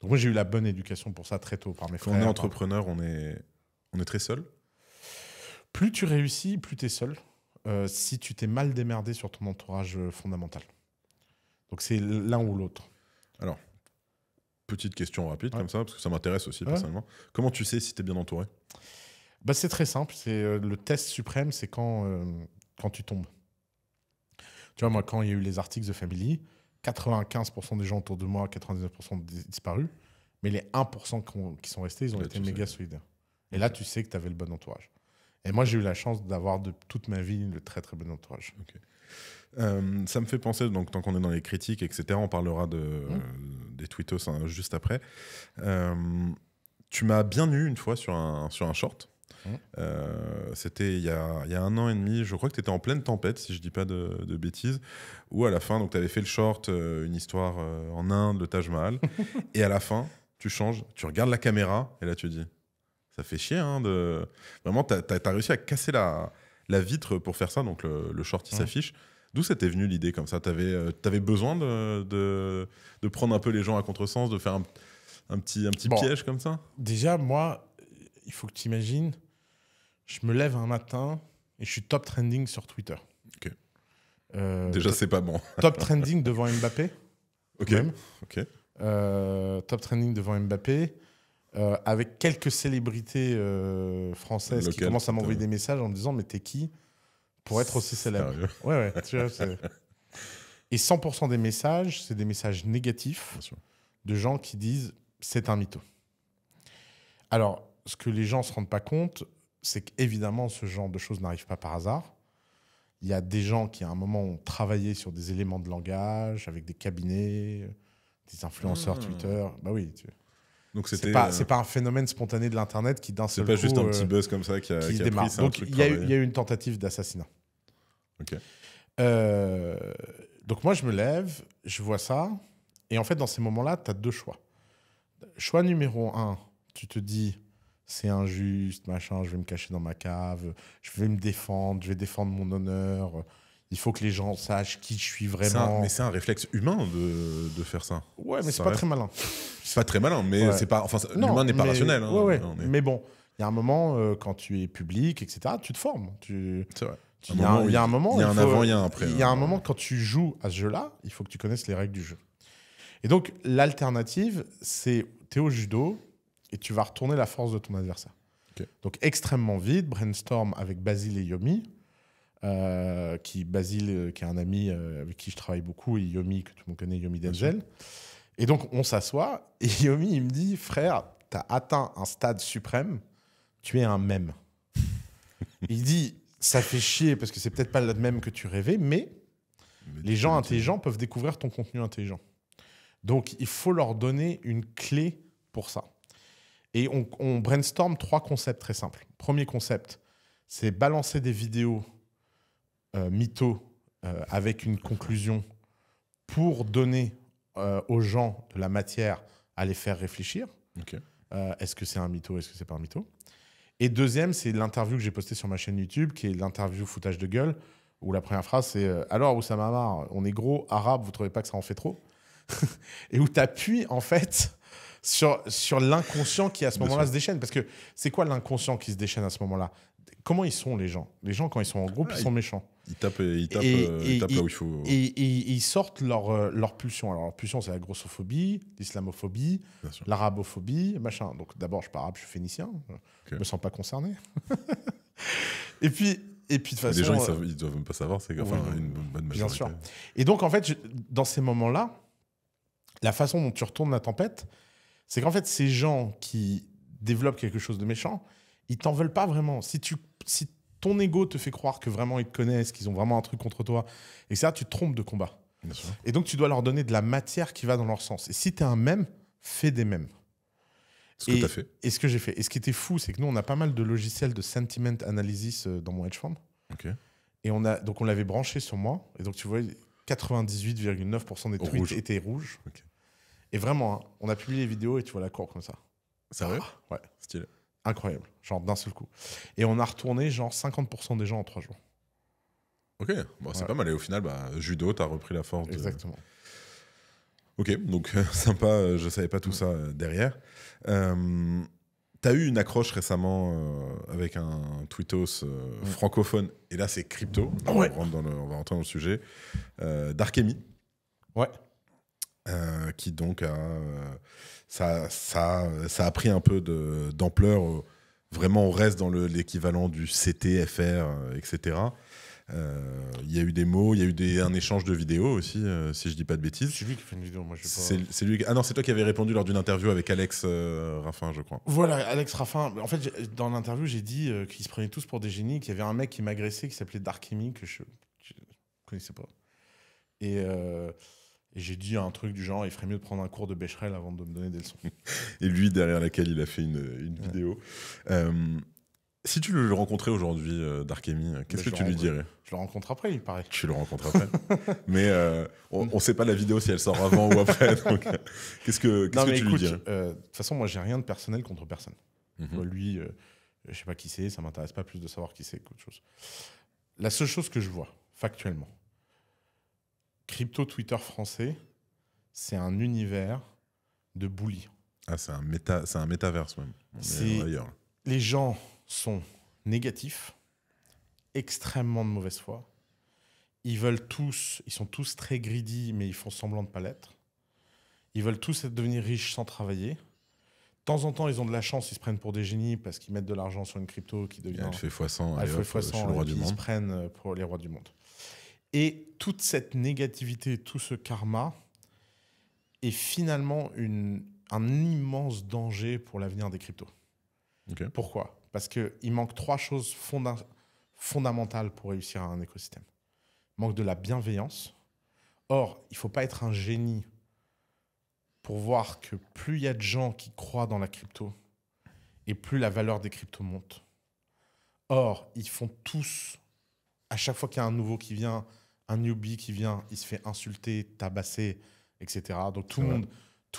Donc moi, j'ai eu la bonne éducation pour ça très tôt par mes frères. Quand on est entrepreneur, on est très seul. Plus tu réussis, plus tu es seul. Si tu t'es mal démerdé sur ton entourage fondamental. Donc c'est l'un ou l'autre. Alors, petite question rapide comme ça, parce que ça m'intéresse aussi personnellement. Comment tu sais si tu es bien entouré ? C'est très simple. Le test suprême, c'est quand tu tombes. Tu vois, moi, quand il y a eu les articles de Family, 95% des gens autour de moi, 99% disparus, mais les 1% qui sont restés, ils ont été méga solidaires. Et là, tu sais que tu avais le bon entourage. Et moi, j'ai eu la chance d'avoir de toute ma vie le très, très bon entourage. Okay. Ça me fait penser, donc, tant qu'on est dans les critiques, etc., on parlera des tweetos juste après. Tu m'as bien eu une fois sur un short. C'était il y a 1 an et demi, je crois que tu étais en pleine tempête, si je dis pas de bêtises, où à la fin, tu avais fait le short, une histoire en Inde, le Taj Mahal, et à la fin, tu changes, tu regardes la caméra, et là tu dis, ça fait chier, hein, vraiment, tu as réussi à casser la vitre pour faire ça, donc le short, il s'affiche. D'où c'était venu l'idée comme ça ? T'avais besoin de prendre un peu les gens à contresens, de faire un petit piège comme ça ? Déjà, moi, il faut que tu imagines, je me lève un matin et je suis top trending sur Twitter. Ok. Déjà, c'est pas bon. Top trending devant Mbappé. Ok. Ok. Top trending devant Mbappé. Avec quelques célébrités françaises qui commencent à m'envoyer des messages en me disant « Mais t'es qui pour être aussi célèbre ?» Ouais, tu vois, et 100% des messages, c'est des messages négatifs de gens qui disent « C'est un mytho ». Alors, ce que les gens ne se rendent pas compte, c'est qu'évidemment, ce genre de choses n'arrive pas par hasard. Il y a des gens qui, à un moment, ont travaillé sur des éléments de langage, avec des cabinets, des influenceurs Twitter. Bah oui, donc c'est pas un phénomène spontané de l'Internet qui, d'un seul coup... C'est pas juste un petit buzz comme ça qui démarre. Pris, donc, il y a eu une tentative d'assassinat. Ok. Donc, moi, je me lève, je vois ça. Et en fait, dans ces moments-là, tu as 2 choix. Choix numéro 1, tu te dis... C'est injuste, machin, je vais me cacher dans ma cave, je vais me défendre, je vais défendre mon honneur. Il faut que les gens sachent qui je suis vraiment. Mais c'est un réflexe humain de faire ça. Ouais, mais c'est pas très malin. C'est pas très malin, mais c'est pas. Enfin, l'humain n'est pas rationnel. Hein, ouais. Mais bon, il y a un moment, quand tu es public, etc., tu te formes. C'est vrai. Il y a un moment. Il y a un avant, il y a un après. Il y a un moment, quand tu joues à ce jeu-là, il faut que tu connaisses les règles du jeu. Et donc, l'alternative, c'est tu es au judo. Et tu vas retourner la force de ton adversaire. Okay. Donc, extrêmement vite, brainstorm avec Basile et Yomi. Basile, qui est un ami avec qui je travaille beaucoup, et Yomi, que tout le monde connaît, Yomi Denzel. Et donc, on s'assoit, et Yomi, il me dit, frère, tu as atteint un stade suprême, tu es un mème. Il dit, ça fait chier, parce que c'est peut-être pas le même que tu rêvais, mais les gens intelligents peuvent découvrir ton contenu intelligent. Donc, il faut leur donner une clé pour ça. Et on brainstorm 3 concepts très simples. Premier concept, c'est balancer des vidéos mythos avec une conclusion pour donner aux gens de la matière à les faire réfléchir. Okay. Est-ce que c'est un mytho, est-ce que c'est pas un mytho ? Et deuxième, c'est l'interview que j'ai postée sur ma chaîne YouTube, qui est l'interview foutage de gueule, où la première phrase, c'est « Alors, Oussama Ammar, on est gros, arabe, vous trouvez pas que ça en fait trop ?» Et où tu appuies, en fait... Sur l'inconscient qui, à ce moment-là, se déchaîne. Parce que c'est quoi l'inconscient qui se déchaîne à ce moment-là ? Comment ils sont, les gens ? Les gens, quand ils sont en groupe, ils sont méchants. Ils tapent là où il faut. Et ils sortent leur pulsion. Alors, leur pulsion, c'est la grossophobie, l'islamophobie, l'arabophobie, machin. Donc, d'abord, je suis pas arabe, je suis phénicien. Je me sens pas concerné. et puis, de toute façon... Les gens, ils doivent même pas savoir. C'est une bonne majorité. Bien sûr. Et donc, en fait, dans ces moments-là, la façon dont tu retournes la tempête... C'est qu'en fait, ces gens qui développent quelque chose de méchant, ils t'en veulent pas vraiment. Si ton ego te fait croire que vraiment ils te connaissent, qu'ils ont vraiment un truc contre toi, et ça, tu te trompes de combat. Bien sûr. Et donc, tu dois leur donner de la matière qui va dans leur sens. Et si tu es un mème, fais des mèmes. Ce que tu as fait. Et ce que j'ai fait. Et ce qui était fou, c'est que nous, on a pas mal de logiciels de sentiment analysis dans mon hedge fund. Okay. Et on l'avait branché sur moi. Et donc, tu vois, 98,9% des tweets étaient rouges. Okay. Et vraiment, hein, on a publié les vidéos et tu vois la courbe comme ça. Sérieux? Ouais. Stylé. Incroyable, genre d'un seul coup. Et on a retourné genre 50% des gens en 3 jours. Ok, bon, c'est pas mal. Et au final, judo, t'as repris la force. Exactement. Ok, donc sympa, je savais pas tout ça derrière. T'as eu une accroche récemment avec un tweetos francophone, et là c'est crypto. Ouais. On va rentrer dans le sujet. Darkemy. Ouais. Qui donc ça a pris un peu d'ampleur. Vraiment, on reste dans l'équivalent du CTFR, etc. Il y a eu des mots, il y a eu un échange de vidéos aussi, si je dis pas de bêtises. C'est lui qui fait une vidéo, moi je sais pas. C'est lui. Ah non, c'est toi qui avais répondu lors d'une interview avec Alex Raffin, je crois. Voilà, Alex Raffin. En fait, dans l'interview, j'ai dit qu'ils se prenaient tous pour des génies, qu'il y avait un mec qui m'agressait qui s'appelait Darkemy, que je connaissais pas. Et j'ai dit un truc du genre, il ferait mieux de prendre un cours de Becherel avant de me donner des leçons. Et lui, derrière laquelle il a fait une vidéo. Si tu le rencontrais aujourd'hui, Darkemy, qu'est-ce que tu lui dirais? Je le rencontre après, il paraît. Tu le rencontres après. Mais on ne sait pas la vidéo si elle sort avant ou après. Donc, qu'est-ce que tu lui dirais? De toute façon, moi, j'ai rien de personnel contre personne. Lui, je sais pas qui c'est, ça m'intéresse pas plus de savoir qui c'est qu'autre chose. La seule chose que je vois, factuellement, crypto Twitter français, c'est un univers de bully. Ah, c'est un métaverse même. Les gens sont négatifs, extrêmement de mauvaise foi. Ils sont tous très greedy, mais ils font semblant de ne pas l'être. Ils veulent tous devenir riches sans travailler. De temps en temps, ils ont de la chance, ils se prennent pour des génies parce qu'ils mettent de l'argent sur une crypto qui devient... Elle fait x100, je suis le roi du monde. Ils se prennent pour les rois du monde. Et toute cette négativité, tout ce karma est finalement un immense danger pour l'avenir des cryptos. Okay. Pourquoi? Parce qu'il manque 3 choses fondamentales pour réussir un écosystème. Il manque de la bienveillance. Or, il ne faut pas être un génie pour voir que plus il y a de gens qui croient dans la crypto et plus la valeur des cryptos monte. Or, ils font tous, à chaque fois qu'il y a un nouveau qui vient, un newbie qui vient, il se fait insulter, tabasser, etc. Donc tout le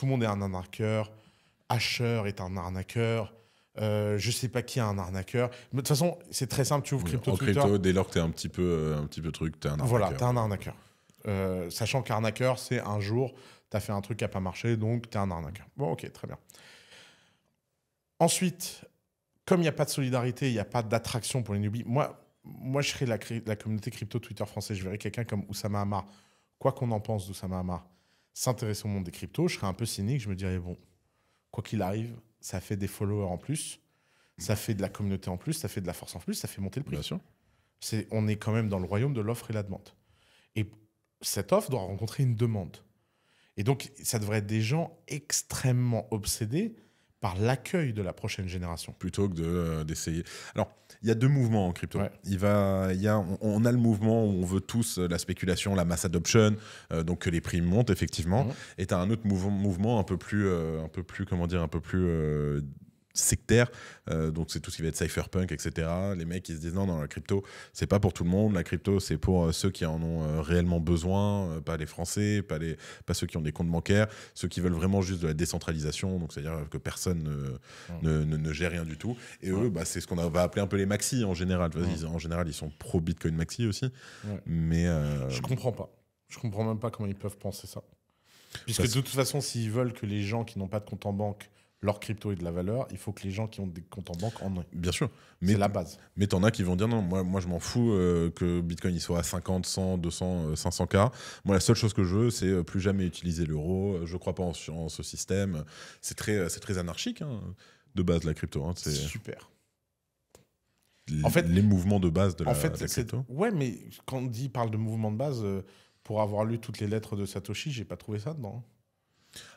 monde est un arnaqueur. Asher est un arnaqueur. Je sais pas qui est un arnaqueur. Mais de toute façon, c'est très simple. Tu ouvres crypto Twitter. Crypto, dès lors que t'es un petit peu truc, t'es un arnaqueur. Voilà, t'es un arnaqueur. Sachant qu'arnaqueur, c'est un jour, t'as fait un truc qui n'a pas marché, donc t'es un arnaqueur. Bon, ok, très bien. Ensuite, comme il n'y a pas de solidarité, il n'y a pas d'attraction pour les newbies, moi je serais la communauté crypto Twitter français. Je verrais quelqu'un comme Oussama Hamar, quoi qu'on en pense d'Oussama Hamar, s'intéresser au monde des cryptos. Je serais un peu cynique. Je me dirais, bon, quoi qu'il arrive, ça fait des followers en plus, ça fait de la communauté en plus, ça fait de la force en plus, ça fait monter le prix. Bien sûr. On est quand même dans le royaume de l'offre et la demande. Et cette offre doit rencontrer une demande. Et donc, ça devrait être des gens extrêmement obsédés par l'accueil de la prochaine génération. Plutôt que d'essayer. Alors, il y a 2 mouvements en crypto. Ouais. On a le mouvement où on veut tous la spéculation, la mass adoption, donc que les prix montent effectivement. Et tu as un autre mouvement un peu plus sectaire, donc c'est tout ce qui va être cypherpunk, etc. Les mecs qui se disent non, la crypto c'est pas pour tout le monde, la crypto c'est pour ceux qui en ont réellement besoin, pas les Français, pas ceux qui ont des comptes bancaires, ceux qui veulent vraiment juste de la décentralisation, donc c'est-à-dire que personne ne gère rien du tout, et eux c'est ce qu'on va appeler un peu les maxis en général. En général ils sont pro Bitcoin maxi aussi, mais je comprends même pas comment ils peuvent penser ça, puisque de toute façon s'ils veulent que les gens qui n'ont pas de compte en banque, leur crypto est de la valeur, il faut que les gens qui ont des comptes en banque en aient. Bien sûr. C'est la base. Mais t'en as qui vont dire non, moi je m'en fous que Bitcoin il soit à 50, 100, 200, 500K. Moi la seule chose que je veux, c'est plus jamais utiliser l'euro. Je crois pas en ce système. C'est très anarchique de base la crypto. C'est super. En fait, les mouvements de base de la crypto. Ouais, mais quand on parle de mouvement de base, pour avoir lu toutes les lettres de Satoshi, j'ai pas trouvé ça dedans.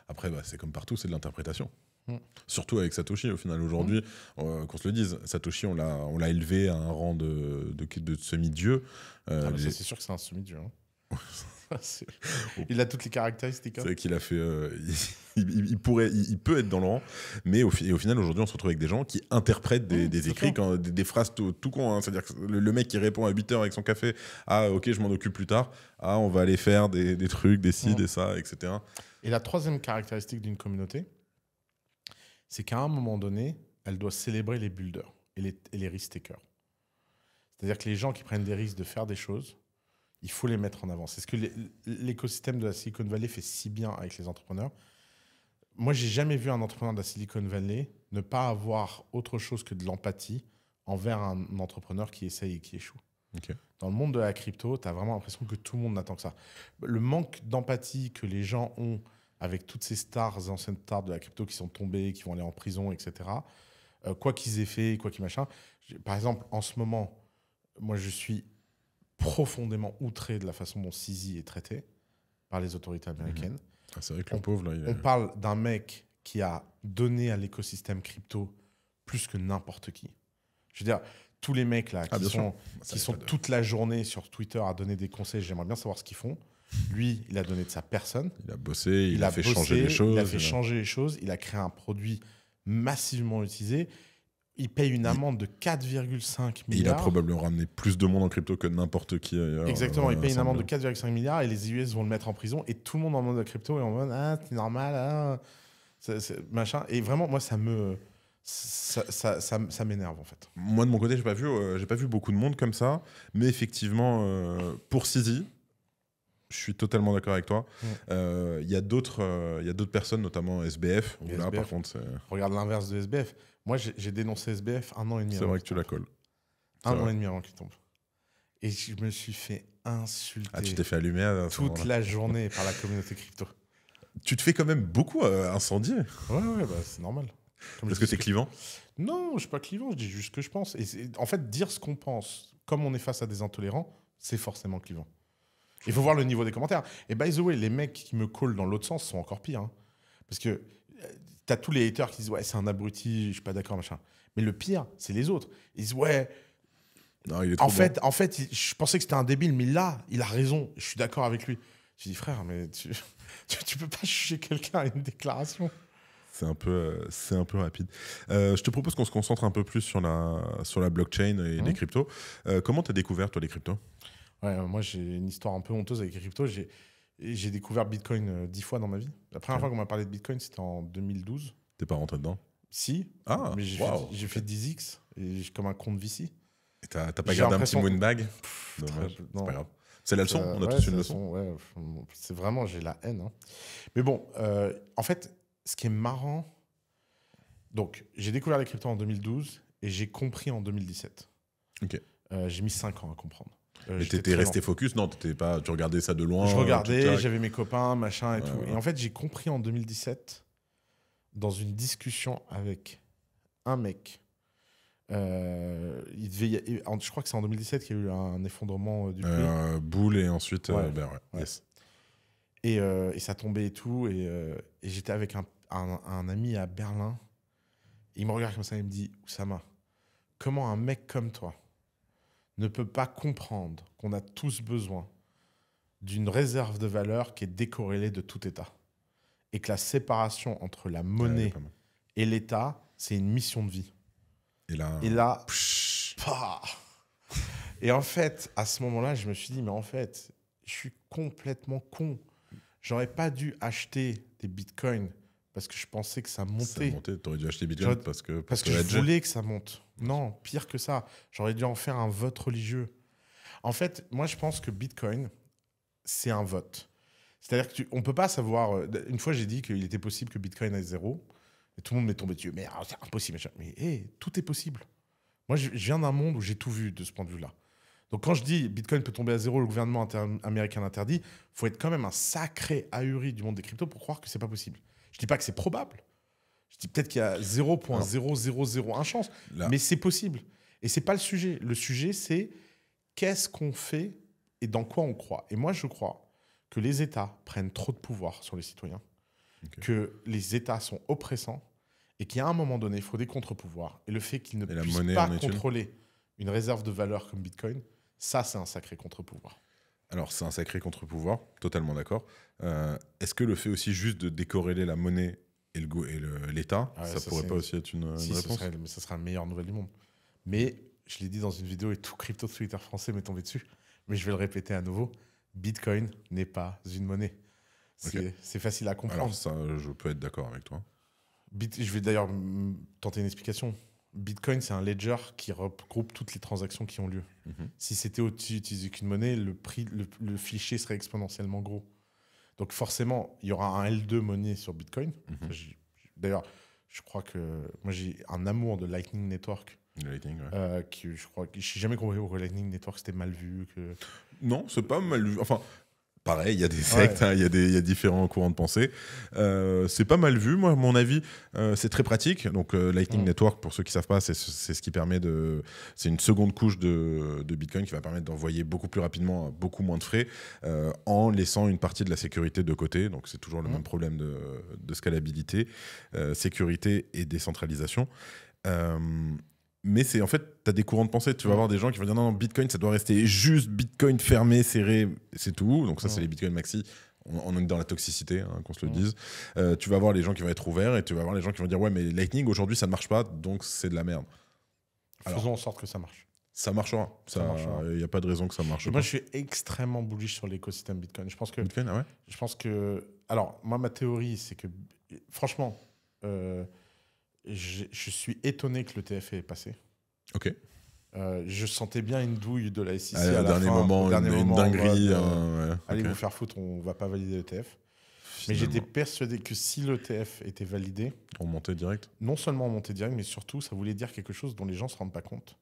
Après, c'est comme partout, c'est de l'interprétation. Surtout avec Satoshi, au final, aujourd'hui, qu'on se le dise, Satoshi, on l'a élevé à un rang de semi-dieu. C'est sûr que c'est un semi-dieu. Il a toutes les caractéristiques. C'est vrai qu'il a fait. Il peut être dans le rang, mais au final, aujourd'hui, on se retrouve avec des gens qui interprètent des écrits, des phrases tout con. C'est-à-dire que le mec qui répond à 8h avec son café, ah ok, je m'en occupe plus tard, ah on va aller faire des trucs, des ci, des ça, etc. Et la troisième caractéristique d'une communauté, c'est qu'à un moment donné, elle doit célébrer les builders et les risk-takers. C'est-à-dire que les gens qui prennent des risques de faire des choses, il faut les mettre en avant. C'est ce que l'écosystème de la Silicon Valley fait si bien avec les entrepreneurs. Moi, j'ai jamais vu un entrepreneur de la Silicon Valley ne pas avoir autre chose que de l'empathie envers un entrepreneur qui essaye et qui échoue. Okay. Dans le monde de la crypto, tu as vraiment l'impression que tout le monde n'attend que ça. Le manque d'empathie que les gens ont avec toutes ces anciennes stars de la crypto qui sont tombées, qui vont aller en prison, etc. Quoi qu'ils aient fait, quoi qu'ils machin. Par exemple, en ce moment, moi, je suis profondément outré de la façon dont CZ est traité par les autorités américaines. Ah, c'est vrai que le pauvre, là, on parle d'un mec qui a donné à l'écosystème crypto plus que n'importe qui. Je veux dire, tous les mecs là qui sont toute la journée sur Twitter à donner des conseils, j'aimerais bien savoir ce qu'ils font. Lui, il a donné de sa personne. Il a bossé, il a fait changer les choses. Il a fait changer les choses. Il a créé un produit massivement utilisé. Il paye une amende de 4,5 milliards. Et il a probablement ramené plus de monde en crypto que n'importe qui ailleurs. Exactement, il paye une amende de 4,5 milliards et les US vont le mettre en prison. Et tout le monde en mode de crypto est en mode « Ah, c'est normal, machin ». Et vraiment, moi, ça m'énerve, en fait. Moi, de mon côté, j'ai pas vu beaucoup de monde comme ça. Mais effectivement, pour CZ, je suis totalement d'accord avec toi. Il y a d'autres personnes, notamment SBF. Où là, par contre, regarde l'inverse de SBF. Moi, j'ai dénoncé SBF 1 an et demi. C'est vrai que tu la colles. Un an et demi avant qu'il tombe. Et je me suis fait insulter. Ah, tu t'es fait allumer toute la journée par la communauté crypto. Tu te fais quand même beaucoup incendier. Ouais, bah, c'est normal. Parce que c'est clivant? Non, je suis pas clivant, je dis juste ce que je pense. Et en fait, dire ce qu'on pense, comme on est face à des intolérants, c'est forcément clivant. Il faut voir le niveau des commentaires. Et by the way, les mecs qui me callent dans l'autre sens sont encore pires. Hein. Parce que t'as tous les haters qui disent « Ouais, c'est un abruti, je suis pas d'accord, machin. » Mais le pire, c'est les autres. Ils disent « Ouais, non, il est trop en fait, je pensais que c'était un débile, mais là, il a raison. Je suis d'accord avec lui. » Je dis « Frère, mais tu peux pas juger quelqu'un à une déclaration. » C'est un peu rapide. Je te propose qu'on se concentre un peu plus sur la blockchain et les cryptos. Comment tu as découvert, toi, les cryptos? Ouais, moi, j'ai une histoire un peu honteuse avec les cryptos. J'ai découvert Bitcoin 10 fois dans ma vie. La première fois qu'on m'a parlé de Bitcoin, c'était en 2012. T'es pas rentré dedans? Si. Ah, mais j'ai fait 10x et comme un compte VC. Et t'as pas gardé un petit moonbag? Dommage, c'est pas grave. C'est la leçon, on a tous une leçon. Ouais, c'est vraiment, j'ai la haine. Hein. Mais bon, en fait, ce qui est marrant, donc j'ai découvert les cryptos en 2012 et j'ai compris en 2017. Ok. J'ai mis 5 ans à comprendre. Mais t'étais resté focus? Non, tu regardais ça de loin? Je regardais, j'avais mes copains, machin et tout. Ouais. Et en fait, j'ai compris en 2017, dans une discussion avec un mec, je crois que c'est en 2017 qu'il y a eu un effondrement du prix. Boule et ensuite ouais. Yes. Et ça tombait et tout. Et j'étais avec un ami à Berlin. Il me regarde comme ça et il me dit « Oussama, comment un mec comme toi ne peut pas comprendre qu'on a tous besoin d'une réserve de valeur qui est décorrélée de tout État et que la séparation entre la monnaie et l'État, c'est une mission de vie. » Et là et en fait, à ce moment-là, je me suis dit, mais en fait, je suis complètement con. J'aurais pas dû acheter des bitcoins parce que je pensais que ça montait. T'aurais dû acheter bitcoin parce que je voulais que ça monte. Non, pire que ça. J'aurais dû en faire un vote religieux. En fait, moi, je pense que bitcoin, c'est un vote. C'est-à-dire qu'on ne peut pas savoir... Une fois, j'ai dit qu'il était possible que bitcoin ait 0. Et tout le monde m'est tombé dessus. Mais c'est impossible. Mais tout est possible. Moi, je viens d'un monde où j'ai tout vu de ce point de vue-là. Donc, quand je dis Bitcoin peut tomber à 0, le gouvernement américain l'interdit, il faut être quand même un sacré ahuri du monde des cryptos pour croire que c'est pas possible. Je dis pas que c'est probable. Je dis peut-être qu'il y a 0,0001 chance. Mais c'est possible. Et c'est pas le sujet. Le sujet, c'est qu'est-ce qu'on fait et dans quoi on croit. Et moi, je crois que les États prennent trop de pouvoir sur les citoyens, que les États sont oppressants et qu'à un moment donné, il faut des contre-pouvoirs. Et le fait qu'ils ne puissent pas contrôler une réserve de valeur comme Bitcoin, ça, c'est un sacré contre-pouvoir. Alors, c'est un sacré contre-pouvoir, totalement d'accord. Est-ce que le fait aussi juste de décorréler la monnaie et l'État, ça pourrait pas aussi être une réponse? Ça serait la meilleure nouvelle du monde. Mais, je l'ai dit dans une vidéo et tout crypto Twitter français m'est tombé dessus, mais je vais le répéter à nouveau, Bitcoin n'est pas une monnaie. C'est facile à comprendre. Alors ça, je peux être d'accord avec toi. Je vais d'ailleurs tenter une explication. Bitcoin, c'est un ledger qui regroupe toutes les transactions qui ont lieu. Si c'était utilisé qu'une monnaie, le fichier serait exponentiellement gros. Donc forcément, il y aura un L2 monnaie sur Bitcoin. D'ailleurs, je crois que moi j'ai un amour de Lightning Network. Lightning, je crois que je n'ai jamais compris pourquoi Lightning Network c'était mal vu. Non, c'est pas mal vu. Enfin, pareil, il y a des sectes, il y a différents courants de pensée. C'est pas mal vu, moi, à mon avis. C'est très pratique. Donc, Lightning Network, pour ceux qui ne savent pas, c'est ce qui permet de. C'est une seconde couche de Bitcoin qui va permettre d'envoyer beaucoup plus rapidement, beaucoup moins de frais, en laissant une partie de la sécurité de côté. Donc, c'est toujours le même problème de scalabilité, sécurité et décentralisation. Mais c'est en fait, tu as des courants de pensée. Tu vas avoir des gens qui vont dire non, Bitcoin, ça doit rester juste Bitcoin fermé, serré, c'est tout. Donc, ça, c'est les Bitcoin maxi. On est dans la toxicité, qu'on se le dise. Tu vas avoir les gens qui vont être ouverts et tu vas avoir les gens qui vont dire ouais, mais Lightning, aujourd'hui, ça ne marche pas, donc c'est de la merde. Faisons en sorte que ça marche. Ça marchera. Il n'y a pas de raison que ça marche pas. Moi, je suis extrêmement bullish sur l'écosystème Bitcoin. Je pense que. Bitcoin, ah ouais. Je pense que. Alors, moi, ma théorie, c'est que. Franchement. Je suis étonné que l'ETF ait passé. Ok. Je sentais bien une douille de la SEC à la fin. Une dinguerie. Allez vous faire foutre, on ne va pas valider l'ETF. Mais j'étais persuadé que si l'ETF était validé... On montait direct. Non seulement on montait direct, mais surtout, ça voulait dire quelque chose dont les gens ne se rendent pas compte.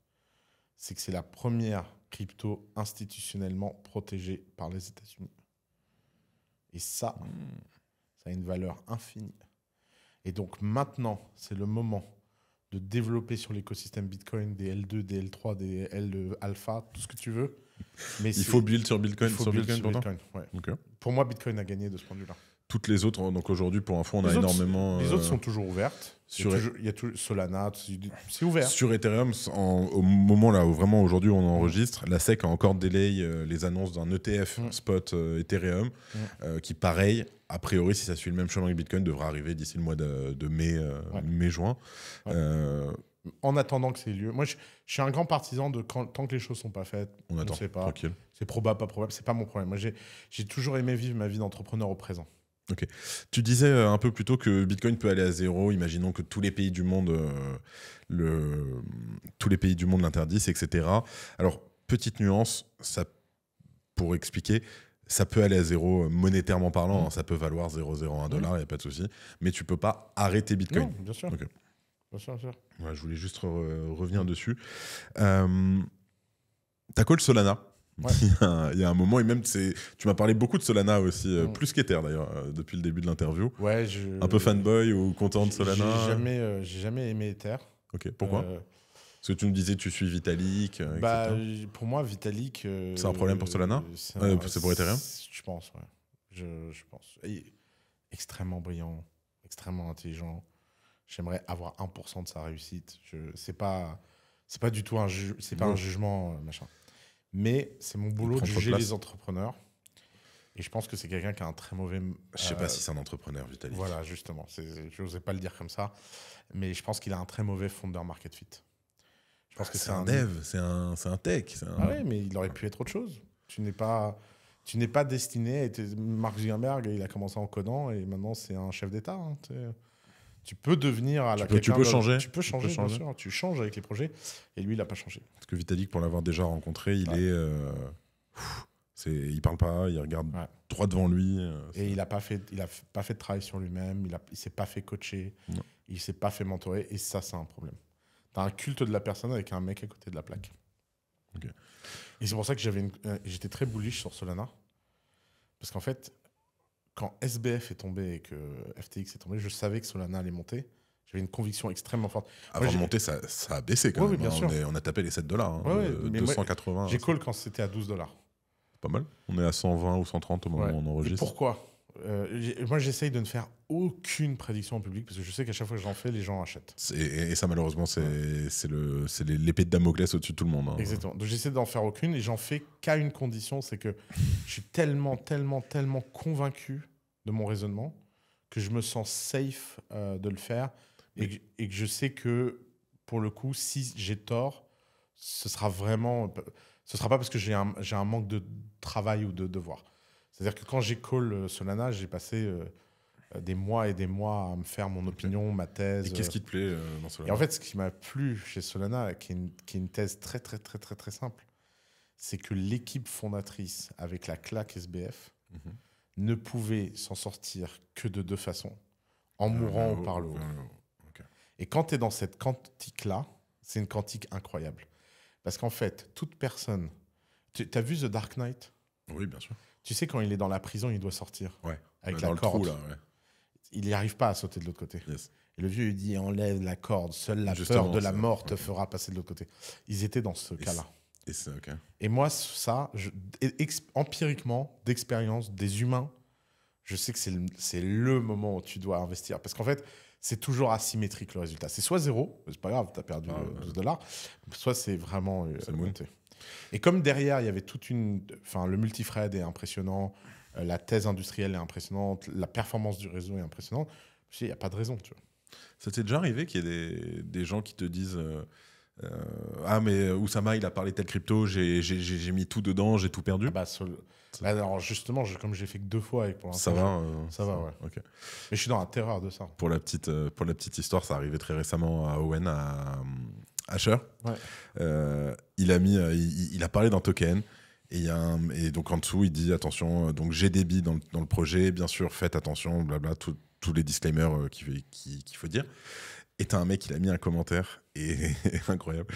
C'est que c'est la première crypto institutionnellement protégée par les États-Unis. Et ça a une valeur infinie. Et donc maintenant, c'est le moment de développer sur l'écosystème Bitcoin des L2, des L3, des L alpha, tout ce que tu veux. Mais il faut build sur Bitcoin. Ouais. Okay. Pour moi, Bitcoin a gagné de ce point de vue-là. Toutes les autres, donc aujourd'hui, pour info, on a énormément... Les autres sont toujours ouvertes. Il y a toujours Solana, c'est ouvert. Sur Ethereum, au moment là où vraiment aujourd'hui on enregistre, la SEC a encore délai les annonces d'un ETF spot Ethereum qui, pareil, a priori, si ça suit le même chemin que Bitcoin, devra arriver d'ici le mois de mai-juin. En attendant que ça ait lieu. Moi, je suis un grand partisan de tant que les choses ne sont pas faites, on ne sait pas. Tranquille. C'est probable, pas probable, c'est pas mon problème. Moi, j'ai toujours aimé vivre ma vie d'entrepreneur au présent. Ok. Tu disais un peu plus tôt que Bitcoin peut aller à zéro. Imaginons que tous les pays du monde l'interdisent, etc. Alors, petite nuance, pour expliquer, ça peut aller à zéro monétairement parlant. Ça peut valoir 0,01 $, il n'y a pas de souci. Mais tu ne peux pas arrêter Bitcoin. Non, bien sûr. Okay. Bien sûr. Ouais, je voulais juste revenir dessus. T'as call Solana. Ouais. Il y a un moment, et même tu m'as parlé beaucoup de Solana aussi, plus qu'Ether d'ailleurs, depuis le début de l'interview. Ouais, un peu fanboy ou content de Solana. J'ai jamais aimé Ether. Ok, pourquoi Parce que tu nous disais tu suis Vitalik. Pour moi, Vitalik. C'est un problème pour Solana C'est pour Ethereum Je pense, ouais. Je pense. Extrêmement brillant, extrêmement intelligent. J'aimerais avoir 1% de sa réussite. C'est pas du tout un jugement, machin. Mais c'est mon boulot de juger les entrepreneurs. Et je pense que c'est quelqu'un qui a un très mauvais... Je sais pas si c'est un entrepreneur, Vitalik. Voilà, justement. Je n'osais pas le dire comme ça. Mais je pense qu'il a un très mauvais founder market fit. Je pense que c'est un dev, c'est un tech. Oui, mais il aurait pu être autre chose. Tu n'es pas destiné à être Mark Zuckerberg. Il a commencé en codant et maintenant c'est un chef d'État. Hein, tu peux devenir à la tu peux changer. Tu peux changer, bien sûr. Tu changes avec les projets. Et lui, il n'a pas changé. Parce que Vitalik, pour l'avoir déjà rencontré, il il parle pas, il regarde droit devant lui. Et il n'a pas fait de travail sur lui-même. Il ne s'est pas fait coacher. Non. Il ne s'est pas fait mentorer. Et ça, c'est un problème. Tu as un culte de la personne avec un mec à côté de la plaque. Okay. Et c'est pour ça que j'étais très bullish sur Solana. Parce qu'en fait, quand SBF est tombé et que FTX est tombé, je savais que Solana allait monter. J'avais une conviction extrêmement forte. Avant de monter, ça a baissé quand même. Oui, bien sûr. On a tapé les $7. 280. J'ai call quand c'était à $12. Pas mal. On est à 120 ou 130 au moment où on enregistre. Et pourquoi moi, j'essaye de ne faire aucune prédiction en public parce que je sais qu'à chaque fois que j'en fais, les gens achètent. Et ça, malheureusement, c'est l'épée de Damoclès au-dessus de tout le monde. Hein. Exactement. Donc, j'essaie d'en faire aucune et j'en fais qu'à une condition, c'est que je suis tellement convaincu de mon raisonnement que je me sens safe de le faire et que je sais que, pour le coup, si j'ai tort, ce sera pas parce que j'ai un manque de travail ou de devoir. C'est-à-dire que quand j'ai call Solana, j'ai passé des mois et des mois à me faire mon opinion, ma thèse. Et qu'est-ce qui te plaît dans Solana? Et en fait, ce qui m'a plu chez Solana, qui est une thèse très, très, très, très, très simple, c'est que l'équipe fondatrice, avec la claque SBF, ne pouvait s'en sortir que de deux façons, en mourant ou par le haut. Okay. Et quand tu es dans cette quantique-là, c'est une quantique incroyable. Parce qu'en fait, toute personne... Tu as vu The Dark Knight? Oui, bien sûr. Tu sais, quand il est dans la prison, il doit sortir. Ouais. Avec dans la corde. Le trou, là, ouais. Il n'y arrive pas à sauter de l'autre côté. Yes. Et le vieux, il dit, enlève la corde. Seule la peur de la mort te fera passer de l'autre côté. Ils étaient dans ce cas-là. Okay. Et moi, ça, empiriquement, d'expérience, des humains, je sais que c'est le moment où tu dois investir. Parce qu'en fait, c'est toujours asymétrique le résultat. C'est soit zéro, c'est pas grave, tu as perdu $12, soit c'est vraiment monté. Et comme derrière, il y avait le multithread est impressionnant, la thèse industrielle est impressionnante, la performance du réseau est impressionnante, il n'y a pas de raison, tu vois. Ça t'est déjà arrivé qu'il y ait des gens qui te disent ah, mais Oussama, il a parlé tel crypto, j'ai mis tout dedans, j'ai tout perdu. Alors justement, comme j'ai fait que 2 fois avec pour l'instant. Ça va, ouais. Okay. Mais je suis dans la terreur de ça. Pour la petite histoire, ça arrivait très récemment à Owen, à Asher. Ouais. Il a parlé d'un token. Et donc en dessous, il dit attention, donc j'ai des billes dans le projet, bien sûr, faites attention, blabla, tous les disclaimers qu'il faut dire. Et t'as un mec, il a mis un commentaire, et incroyable.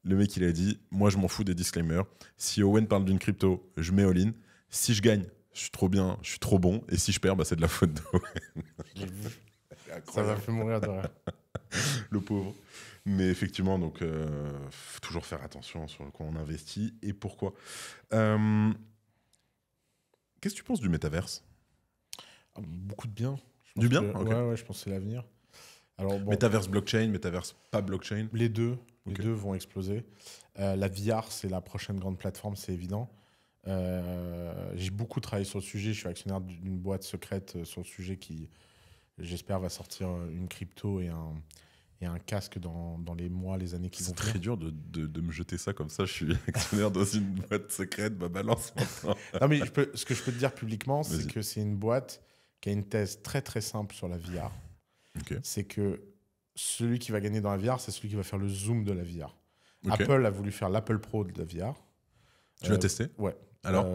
Le mec, il a dit, moi je m'en fous des disclaimers. Si Owen parle d'une crypto, je mets all-in. Si je gagne, je suis trop bien, je suis trop bon. Et si je perds, c'est de la faute d'Owen. Ça m'a fait mourir de rire. Le pauvre. Mais effectivement, donc, faut toujours faire attention sur quoi on investit et pourquoi. Qu'est-ce que tu penses du métaverse? Beaucoup de bien. Du bien? Ouais, je pense que c'est l'avenir. Alors, métaverse blockchain, métaverse pas blockchain? Les deux vont exploser. La VR, c'est la prochaine grande plateforme, c'est évident. J'ai beaucoup travaillé sur le sujet. Je suis actionnaire d'une boîte secrète sur le sujet qui, j'espère, va sortir une crypto et un casque dans les mois, les années qui vont venir. C'est très dur de me jeter ça comme ça. Je suis actionnaire dans une boîte secrète. Balance maintenant. Non, mais ce que je peux te dire publiquement, c'est que c'est une boîte qui a une thèse très très simple sur la VR. Okay. C'est que celui qui va gagner dans la VR, c'est celui qui va faire le zoom de la VR. Okay. Apple a voulu faire l'Apple Pro de la VR. Tu l'as testé? Ouais. Alors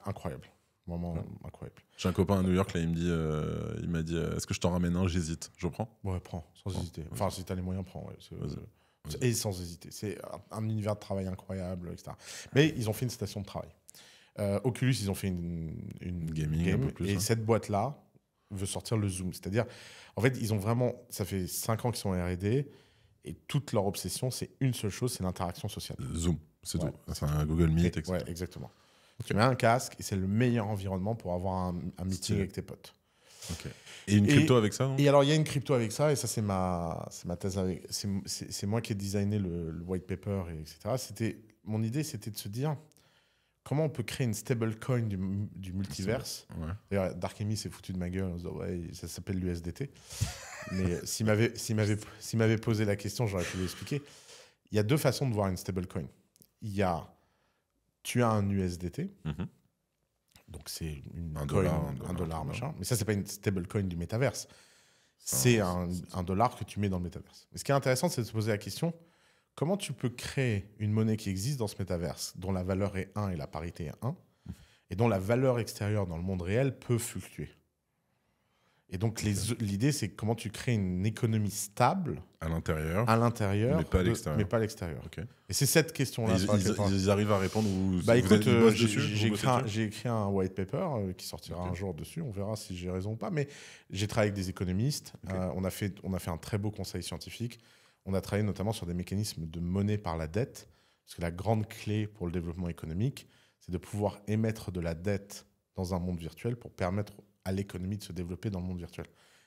incroyable. Vraiment incroyable. J'ai un copain à New York, là, il m'a dit est-ce que je t'en ramène un? J'hésite. Je prends? Ouais, prends, sans hésiter. Enfin, si t'as les moyens, prends. Ouais. Et sans hésiter. C'est un univers de travail incroyable, etc. Mais ils ont fait une station de travail. Oculus, ils ont fait une gaming game, un peu plus, et cette boîte-là veut sortir le zoom. C'est-à-dire, en fait, ils ont vraiment... Ça fait 5 ans qu'ils sont en R&D, et toute leur obsession, c'est une seule chose, c'est l'interaction sociale. Zoom, c'est tout. C'est un Google Meet, etc. Ouais, exactement. Okay. Tu mets un casque, et c'est le meilleur environnement pour avoir un meeting avec tes potes. Okay. Et une crypto avec ça, non? Et alors, il y a une crypto avec ça, et ça, c'est ma thèse. C'est moi qui ai designé le white paper, etc. Mon idée, c'était de se dire... Comment on peut créer une stablecoin du multiverse? D'ailleurs, Darkemy s'est foutu de ma gueule en disant ouais, ça s'appelle l'USDT. Mais s'il m'avait posé la question, j'aurais pu lui expliquer. Il y a 2 façons de voir une stablecoin. Tu as un USDT, donc c'est un dollar, machin. Mais ça, c'est pas une stablecoin du métaverse. C'est un dollar que tu mets dans le métaverse. Mais ce qui est intéressant, c'est de se poser la question. Comment tu peux créer une monnaie qui existe dans ce métaverse, dont la valeur est 1 et la parité est 1, et dont la valeur extérieure dans le monde réel peut fluctuer? Et donc, l'idée, c'est comment tu crées une économie stable à l'intérieur, mais pas à l'extérieur. Okay. Et c'est cette question-là. Ils arrivent à répondre ou écoute, j'ai écrit un white paper qui sortira un jour dessus. On verra si j'ai raison ou pas. Mais j'ai travaillé avec des économistes. On a fait un très beau conseil scientifique. On a travaillé notamment sur des mécanismes de monnaie par la dette, parce que la grande clé pour le développement économique, c'est de pouvoir émettre de la dette dans un monde virtuel pour permettre à l'économie de se développer dans le monde virtuel.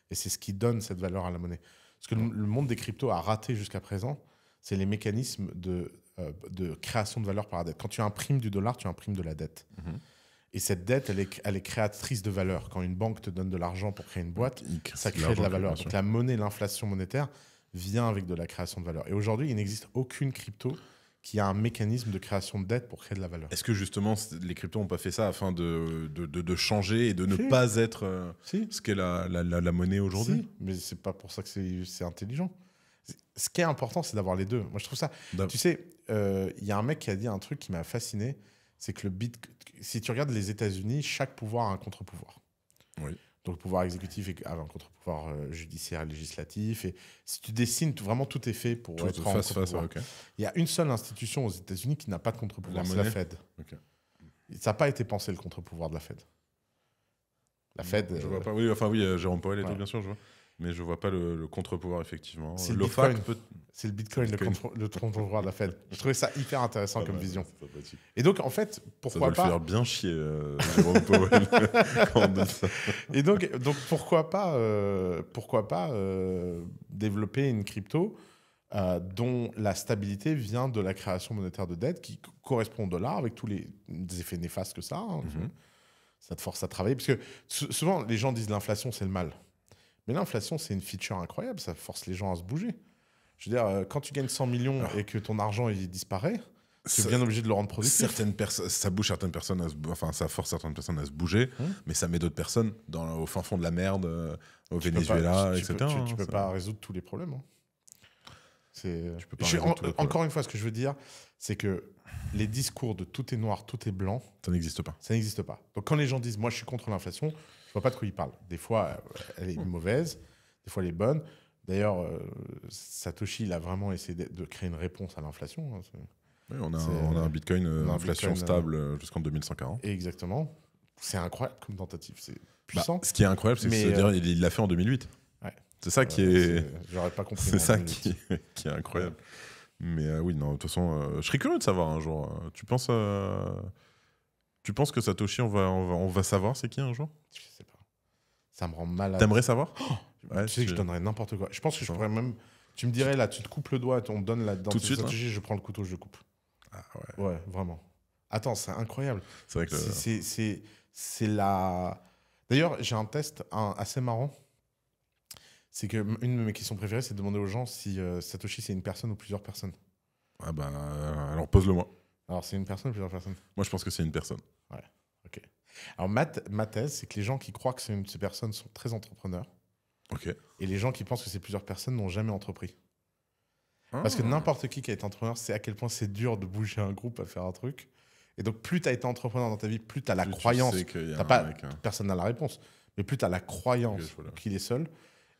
Et c'est ce qui donne cette valeur à la monnaie. Ce que le monde des cryptos a raté jusqu'à présent, c'est les mécanismes de création de valeur par la dette. Quand tu imprimes du dollar, tu imprimes de la dette. Et cette dette, elle est créatrice de valeur. Quand une banque te donne de l'argent pour créer une boîte, ça crée de la valeur. Donc la monnaie, l'inflation monétaire vient avec de la création de valeur. Et aujourd'hui, il n'existe aucune crypto qu'il y a un mécanisme de création de dette pour créer de la valeur. Est-ce que justement les cryptos n'ont pas fait ça afin de changer et de ne pas être ce qu'est la monnaie aujourd'hui? Si, mais c'est pas pour ça que c'est intelligent. Ce qui est important, c'est d'avoir les deux. Moi, je trouve ça... Tu sais, il y a un mec qui a dit un truc qui m'a fasciné, c'est que si tu regardes les États-Unis, chaque pouvoir a un contre-pouvoir. Oui. Donc le pouvoir exécutif a un contre-pouvoir judiciaire et législatif. Et si tu dessines, vraiment tout est fait pour être en contre-pouvoir. Okay. Il y a une seule institution aux États-Unis qui n'a pas de contre-pouvoir, c'est la Fed. Okay. Ça n'a pas été pensé le contre-pouvoir de la Fed. La Fed... Je vois pas. Oui, Jérôme Powell et tout, bien sûr, je vois. Mais je vois pas le contre-pouvoir, effectivement. C'est le Bitcoin. C'est le Bitcoin, le contre-pouvoir de la Fed. Je trouvais ça hyper intéressant comme vision. Et donc, en fait, pourquoi pas... Ça doit le faire bien chier, Jérôme Powell, quand on dit ça. Et donc pourquoi pas développer une crypto dont la stabilité vient de la création monétaire de dette qui correspond au dollar avec tous les effets néfastes que ça. Ça te force à travailler. Parce que souvent, les gens disent l'inflation, c'est le mal. Mais l'inflation, c'est une feature incroyable. Ça force les gens à se bouger. Je veux dire, quand tu gagnes 100 millions et que ton argent il disparaît, tu es bien obligé de le rendre productif. Ça bouge certaines personnes, ça force certaines personnes à se bouger, mais ça met d'autres personnes au fin fond de la merde, au Venezuela, etc. Tu peux pas résoudre tous les problèmes. Encore une fois, ce que je veux dire, c'est que les discours de tout est noir, tout est blanc, ça n'existe pas. Ça n'existe pas. Donc quand les gens disent « moi je suis contre l'inflation », je vois pas de quoi ils parlent. Des fois, elle est mauvaise, des fois elle est bonne. D'ailleurs, Satoshi, il a vraiment essayé de créer une réponse à l'inflation. Oui, on a un Bitcoin inflation stable jusqu'en 2140. Exactement. C'est incroyable comme tentative. C'est puissant. Ce qui est incroyable, c'est qu'il l'a fait en 2008. Ouais. C'est ça qui est... J'aurais pas compris. C'est ça qui est incroyable. Ouais. Mais oui, non, de toute façon, je serais curieux de savoir un jour. Tu penses que Satoshi, on va savoir c'est qui un jour? Je sais pas. Ça me rend malade. T'aimerais savoir? Tu sais que je donnerais n'importe quoi. Je pense que je pourrais même... Tu me dirais, là, tu te coupes le doigt, on te donne là-dedans. Tout de suite, Satoshi, je prends le couteau, je coupe. Ah ouais. Ouais, vraiment. Attends, c'est incroyable. C'est vrai que... C'est la... D'ailleurs, j'ai un test assez marrant. C'est que une de mes questions préférées, c'est de demander aux gens si Satoshi, c'est une personne ou plusieurs personnes. Ah bah, alors pose-le-moi. Alors, c'est une personne ou plusieurs personnes? Moi, je pense que c'est une personne. Ouais, ok. Alors, ma thèse, c'est que les gens qui croient que c'est une de ces personnes sont très entrepreneurs. Ok. Et les gens qui pensent que c'est plusieurs personnes n'ont jamais entrepris. Parce que n'importe qui a été entrepreneur sait à quel point c'est dur de bouger un groupe à faire un truc. Et donc, plus tu as été entrepreneur dans ta vie, plus tu as la croyance. Personne n'a la réponse. Mais plus tu as la croyance qu'il est seul.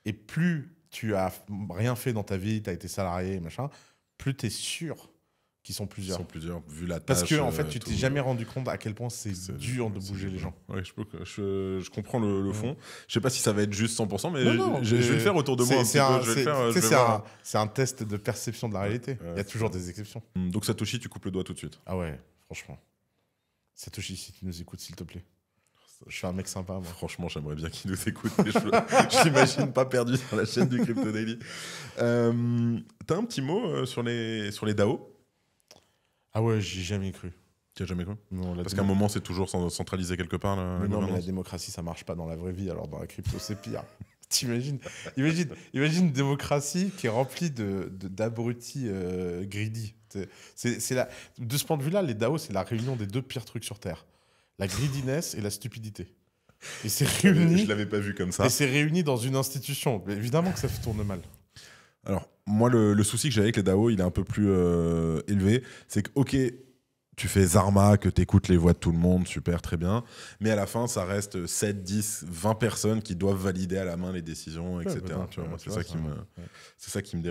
Et plus tu as rien fait dans ta vie, tu as été salarié, machin, plus tu es sûr qu'ils sont plusieurs. Ils sont plusieurs, vu la tâche. Parce que en fait, tu t'es jamais rendu compte à quel point c'est dur de bouger les gens. Ouais, je comprends le fond. Je sais pas si ça va être juste 100%, mais je vais le faire autour de moi. C'est un test de perception de la réalité. Il y a toujours des exceptions. Donc Satoshi, tu coupes le doigt tout de suite. Ah ouais, franchement. Satoshi, si tu nous écoutes, s'il te plaît. Je suis un mec sympa, moi. Franchement, j'aimerais bien qu'il nous écoute. Je l'imagine pas perdu sur la chaîne du Crypto Daily. T'as un petit mot sur les DAO? Ah ouais, j'y ai jamais cru. Tu as jamais cru? Non, parce qu'à un moment, c'est toujours centralisé quelque part. Mais la démocratie, ça marche pas dans la vraie vie. Alors dans la crypto, c'est pire. T'imagines? Imagine une démocratie qui est remplie d'abrutis greedy. De ce point de vue-là, les DAO, c'est la réunion des deux pires trucs sur Terre. La greediness et la stupidité. Et c'est réuni. Je l'avais pas vu comme ça. Et c'est réuni dans une institution. Mais évidemment que ça tourne mal. Alors, moi, le souci que j'ai avec les DAO, il est un peu plus élevé. C'est que, ok, tu fais Zarma, que tu écoutes les voix de tout le monde, super, très bien. Mais à la fin, ça reste 7, 10, 20 personnes qui doivent valider à la main les décisions, etc. C'est ça qui me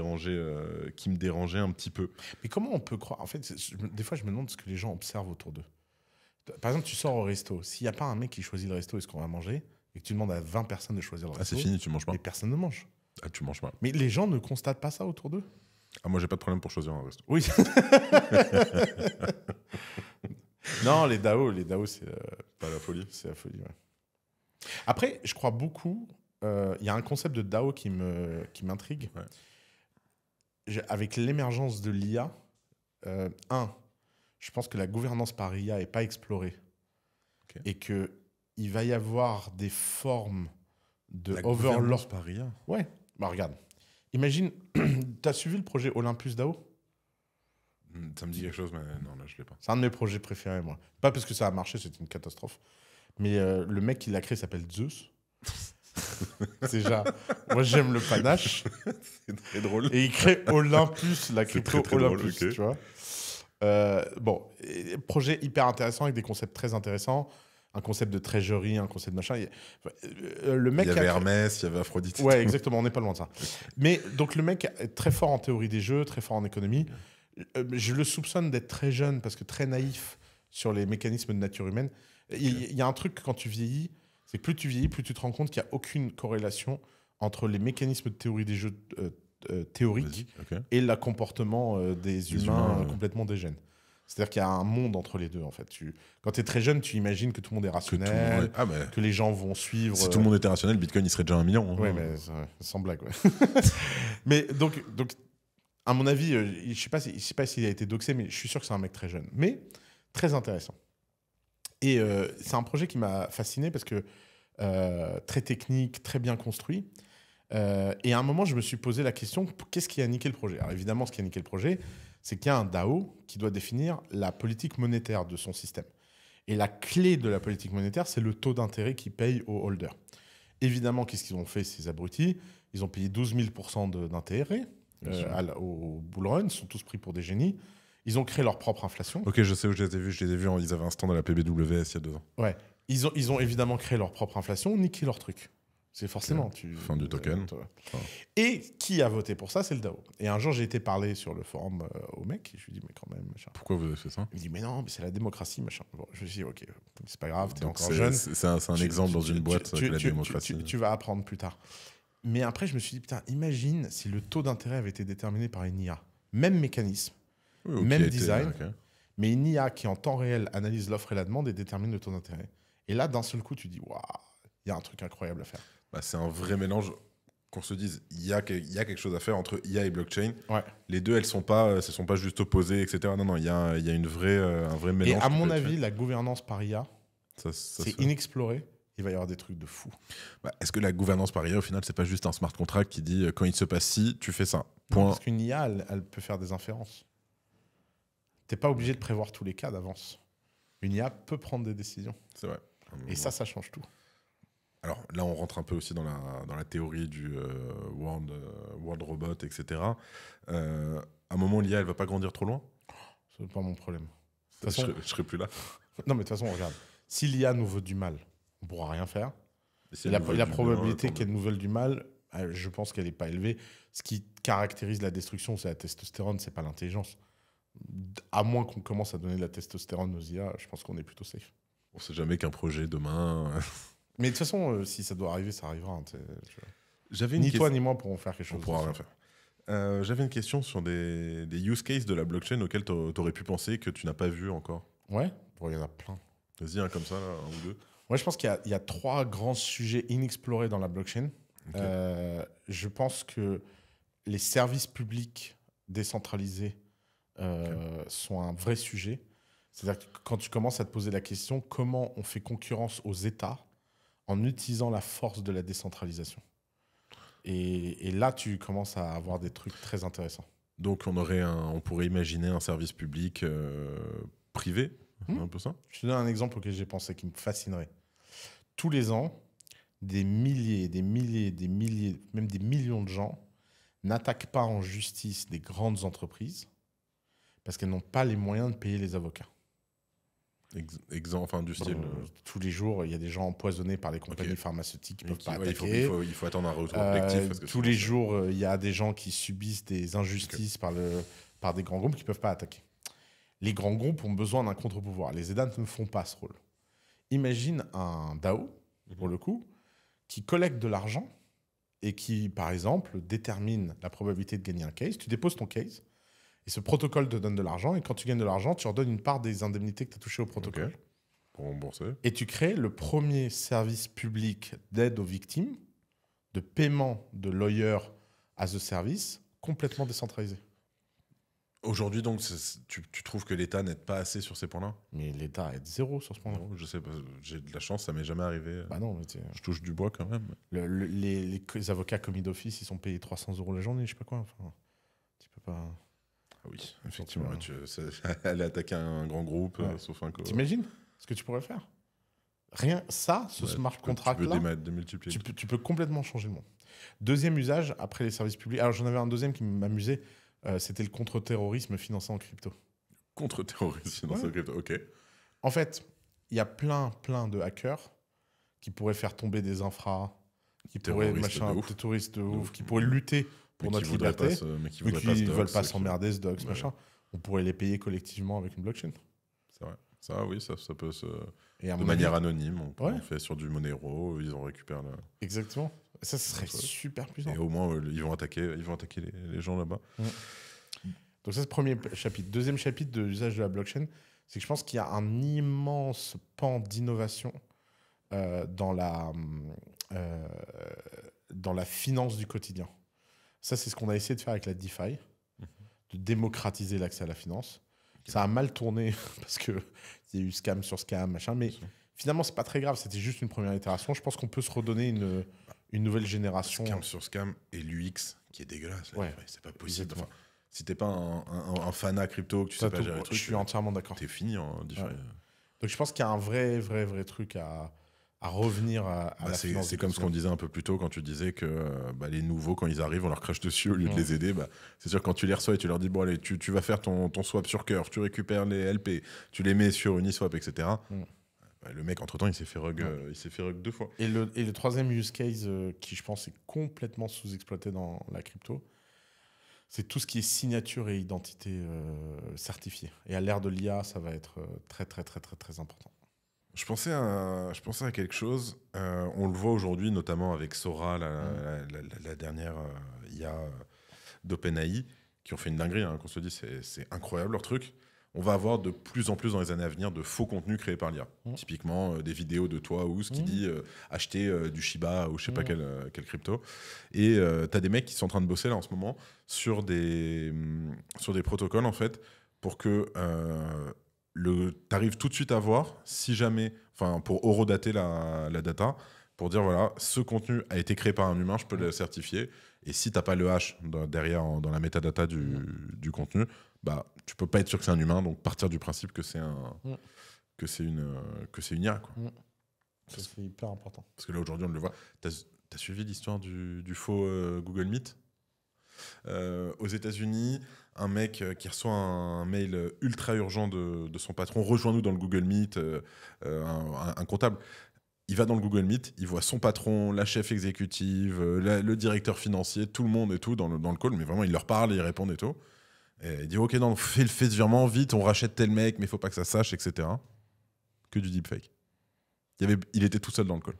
dérangeait un petit peu. Mais comment on peut croire? En fait, des fois, je me demande ce que les gens observent autour d'eux. Par exemple, tu sors au resto. S'il n'y a pas un mec qui choisit le resto et ce qu'on va manger, et que tu demandes à 20 personnes de choisir le resto... Ah, c'est fini, tu manges pas. Mais personne ne mange. Ah, tu manges pas. Mais les gens ne constatent pas ça autour d'eux? Ah, moi, j'ai pas de problème pour choisir un resto. Oui. Non, les DAO, c'est pas la folie. C'est la folie, ouais. Après, je crois beaucoup... Il y a un concept de DAO qui m'intrigue. Ouais. Avec l'émergence de l'IA, je pense que la gouvernance par IA n'est pas explorée. Okay. Et qu'il va y avoir des formes de overlord. Gouvernance par IA? Ouais. Bah regarde. Imagine, tu as suivi le projet Olympus DAO? Ça me dit quelque chose, mais non, là, je l'ai pas. C'est un de mes projets préférés, moi. Pas parce que ça a marché, c'était une catastrophe. Mais le mec qui l'a créé s'appelle Zeus. Déjà, moi j'aime le panache. C'est très drôle. Et il crée Olympus, la crypto très Olympus, drôle, okay. Tu vois. Bon, projet hyper intéressant avec des concepts très intéressants. Un concept de treasury, un concept de machin. Le mec il y avait Hermès, il y avait Aphrodite. Ouais, exactement, on n'est pas loin de ça. Mais donc le mec est très fort en théorie des jeux, très fort en économie. Je le soupçonne d'être très jeune parce que très naïf sur les mécanismes de nature humaine. Il y a un truc quand tu vieillis, c'est que plus tu vieillis, plus tu te rends compte qu'il n'y a aucune corrélation entre les mécanismes de théorie des jeux théoriques et le comportement des humains complètement dégène. C'est-à-dire qu'il y a un monde entre les deux, en fait. Quand tu es très jeune, tu imagines que tout le monde est rationnel, que les gens vont suivre... Si tout le monde était rationnel, Bitcoin, il serait déjà 1 million. Hein. Oui, mais sans blague, ouais. Mais donc, à mon avis, je ne sais pas s'il a été doxé, mais je suis sûr que c'est un mec très jeune. Mais très intéressant. Et c'est un projet qui m'a fasciné parce que très technique, très bien construit. Et à un moment, je me suis posé la question, qu'est-ce qui a niqué le projet? Alors évidemment, ce qui a niqué le projet, c'est qu'il y a un DAO qui doit définir la politique monétaire de son système. Et la clé de la politique monétaire, c'est le taux d'intérêt qu'ils payent aux holders. Évidemment, qu'est-ce qu'ils ont fait, ces abrutis? Ils ont payé 12 000% d'intérêt au bull run, ils sont tous pris pour des génies. Ils ont créé leur propre inflation. Ok, je sais où je les ai vus. Je les ai vus, ils avaient un stand à la PBWS il y a 2 ans. Ouais. Ils ont évidemment créé leur propre inflation, niqué leur truc. C'est forcément... Fin du token. Et qui a voté pour ça? C'est le DAO. Et un jour, j'ai été parler sur le forum au mec. Et je lui ai dit, mais quand même, machin. Pourquoi vous avez fait ça? Il me dit, mais non, mais c'est la démocratie, machin. Bon, je me suis dit, ok, c'est pas grave, t'es encore jeune. C'est un exemple dans une boîte avec la démocratie. Tu vas apprendre plus tard. Mais après, je me suis dit, putain, imagine si le taux d'intérêt avait été déterminé par une IA. Même mécanisme, même design, mais une IA qui, en temps réel, analyse l'offre et la demande et détermine le taux d'intérêt. Et là, d'un seul coup, tu dis, waouh, il y a un truc incroyable à faire. Bah, c'est un vrai mélange. Qu'on se dise, il y a quelque chose à faire entre IA et blockchain. Ouais. Les deux, elles se sont pas juste opposées, etc. Non, il y a un vrai mélange. Et à mon avis, la gouvernance par IA, c'est inexploré. Il va y avoir des trucs de fou. Bah, est-ce que la gouvernance par IA, au final, c'est pas juste un smart contract qui dit quand il se passe ci, tu fais ça? Non, parce qu'une IA, elle peut faire des inférences. T'es pas obligé de prévoir tous les cas d'avance. Une IA peut prendre des décisions. C'est vrai. Et ça change tout. Alors là, on rentre un peu aussi dans la théorie du world robot, etc. À un moment, l'IA, elle va pas grandir trop loin? C'est pas mon problème. Je serai plus là. Non, mais de toute façon, regarde. Si l'IA nous veut du mal, on pourra rien faire. La probabilité qu'elle nous veuille du mal, je pense qu'elle n'est pas élevée. Ce qui caractérise la destruction, c'est la testostérone, c'est pas l'intelligence. À moins qu'on commence à donner de la testostérone aux IA, je pense qu'on est plutôt safe. On sait jamais qu'un projet demain... Mais de toute façon, si ça doit arriver, ça arrivera. Hein, ni toi ni moi pourront faire quelque chose. On pourra rien faire. J'avais une question sur des use cases de la blockchain auxquels tu aurais pu penser que tu n'as pas vu encore. Ouais, bon, il y en a plein. Vas-y, un comme ça, là, un ou deux. Ouais, je pense qu'il y a 3 grands sujets inexplorés dans la blockchain. Okay. Je pense que les services publics décentralisés sont un vrai sujet. C'est-à-dire que quand tu commences à te poser la question comment on fait concurrence aux États en utilisant la force de la décentralisation. Et là, tu commences à avoir des trucs très intéressants. Donc, on pourrait imaginer un service public privé, un peu ça? Je te donne un exemple auquel j'ai pensé, qui me fascinerait. Tous les ans, des milliers, même des millions de gens n'attaquent pas en justice des grandes entreprises parce qu'elles n'ont pas les moyens de payer les avocats. Enfin, du style. Tous les jours, il y a des gens empoisonnés par les compagnies pharmaceutiques qui ne peuvent pas attaquer. Il faut attendre un retour objectif. Tous les jours, il y a des gens qui subissent des injustices par des grands groupes qui ne peuvent pas attaquer. Les grands groupes ont besoin d'un contre-pouvoir. Les EDA ne font pas ce rôle. Imagine un DAO, pour le coup, qui collecte de l'argent et qui, par exemple, détermine la probabilité de gagner un case. Tu déposes ton case. Et ce protocole te donne de l'argent. Et quand tu gagnes de l'argent, tu redonnes une part des indemnités que tu as touchées au protocole. Okay. Pour rembourser. Et tu crées le premier service public d'aide aux victimes, de paiement de lawyer as a service, complètement décentralisé. Aujourd'hui, donc, tu trouves que l'État n'aide pas assez sur ces points-là? Mais l'État aide 0 sur ce point-là. Non, je sais pas. J'ai de la chance, ça m'est jamais arrivé. Bah non, mais je touche du bois quand même. Les avocats commis d'office, ils sont payés 300 € la journée, je sais pas quoi. Enfin, tu peux pas... Oui, effectivement. Elle a attaqué un grand groupe, sauf un... T'imagines ce que tu pourrais faire? Rien, ça, ce smart contract-là, tu peux complètement changer le monde. Deuxième usage, après les services publics. Alors, j'en avais un deuxième qui m'amusait, c'était le contre-terrorisme financé en crypto. Contre-terrorisme financé en crypto, ok. En fait, il y a plein de hackers qui pourraient faire tomber des infras, qui pourraient, des touristes de ouf, qui pourraient lutter pour notre liberté, mais qui ne veulent pas s'emmerder, ce docs, machin. On pourrait les payer collectivement avec une blockchain. C'est vrai. Ça, oui, ça peut se... de manière anonyme, on fait sur du Monero, ils en récupèrent... Exactement. Ça serait super puissant. Et au moins, ils vont attaquer les gens là-bas. Donc ça, c'est le premier chapitre. Deuxième chapitre de l'usage de la blockchain, c'est que je pense qu'il y a un immense pan d'innovation dans la finance du quotidien. Ça, c'est ce qu'on a essayé de faire avec la DeFi, de démocratiser l'accès à la finance. Ça a mal tourné parce qu'il y a eu scam sur scam, machin, mais finalement, c'est pas très grave. C'était juste une première itération. Je pense qu'on peut se redonner une nouvelle génération. Scam sur scam et l'UX qui est dégueulasse. C'est pas possible. Enfin, si t'es pas un fanat crypto, que tu sais pas gérer le truc, je suis entièrement d'accord. T'es fini en DeFi. Donc je pense qu'il y a un vrai truc à revenir à la finance. C'est comme ce qu'on disait un peu plus tôt quand tu disais que les nouveaux, quand ils arrivent, on leur crache dessus au lieu de les aider. C'est sûr, quand tu les reçois et tu leur dis, bon, allez, tu vas faire ton swap sur Curve, tu récupères les LP, tu les mets sur Uniswap, etc. Le mec, entre-temps, il s'est fait rug 2 fois. Et le troisième use case qui, je pense, est complètement sous-exploité dans la crypto, c'est tout ce qui est signature et identité certifiée. Et à l'ère de l'IA, ça va être très important. Je pensais à quelque chose. On le voit aujourd'hui, notamment avec Sora, la dernière IA d'OpenAI, qui ont fait une dinguerie, qu'on se dit, c'est incroyable leur truc. On va avoir de plus en plus dans les années à venir de faux contenus créés par l'IA. Typiquement, des vidéos de toi ou ce qui dit acheter du Shiba ou je sais pas quel crypto. Et tu as des mecs qui sont en train de bosser là en ce moment sur des protocoles en fait pour que t'arrives tout de suite à voir si jamais, pour horodater la data, pour dire voilà, ce contenu a été créé par un humain, je peux le certifier. Et si t'as pas le hash derrière dans la metadata du contenu, tu peux pas être sûr que c'est un humain, donc partir du principe que c'est une IA, quoi. Ça, c'est hyper important. Parce que là aujourd'hui on le voit. T'as suivi l'histoire du faux Google Meet aux États-Unis, un mec qui reçoit un mail ultra urgent de son patron, rejoins-nous dans le Google Meet, un comptable. Il va dans le Google Meet, il voit son patron, la chef exécutive, le directeur financier, tout le monde et tout dans le call, mais vraiment il leur parle, ils répondent et tout. Et il dit ok, non, fais ce virement, vite, on rachète tel mec, mais il faut pas que ça sache, etc. Que du deepfake. Il était tout seul dans le call.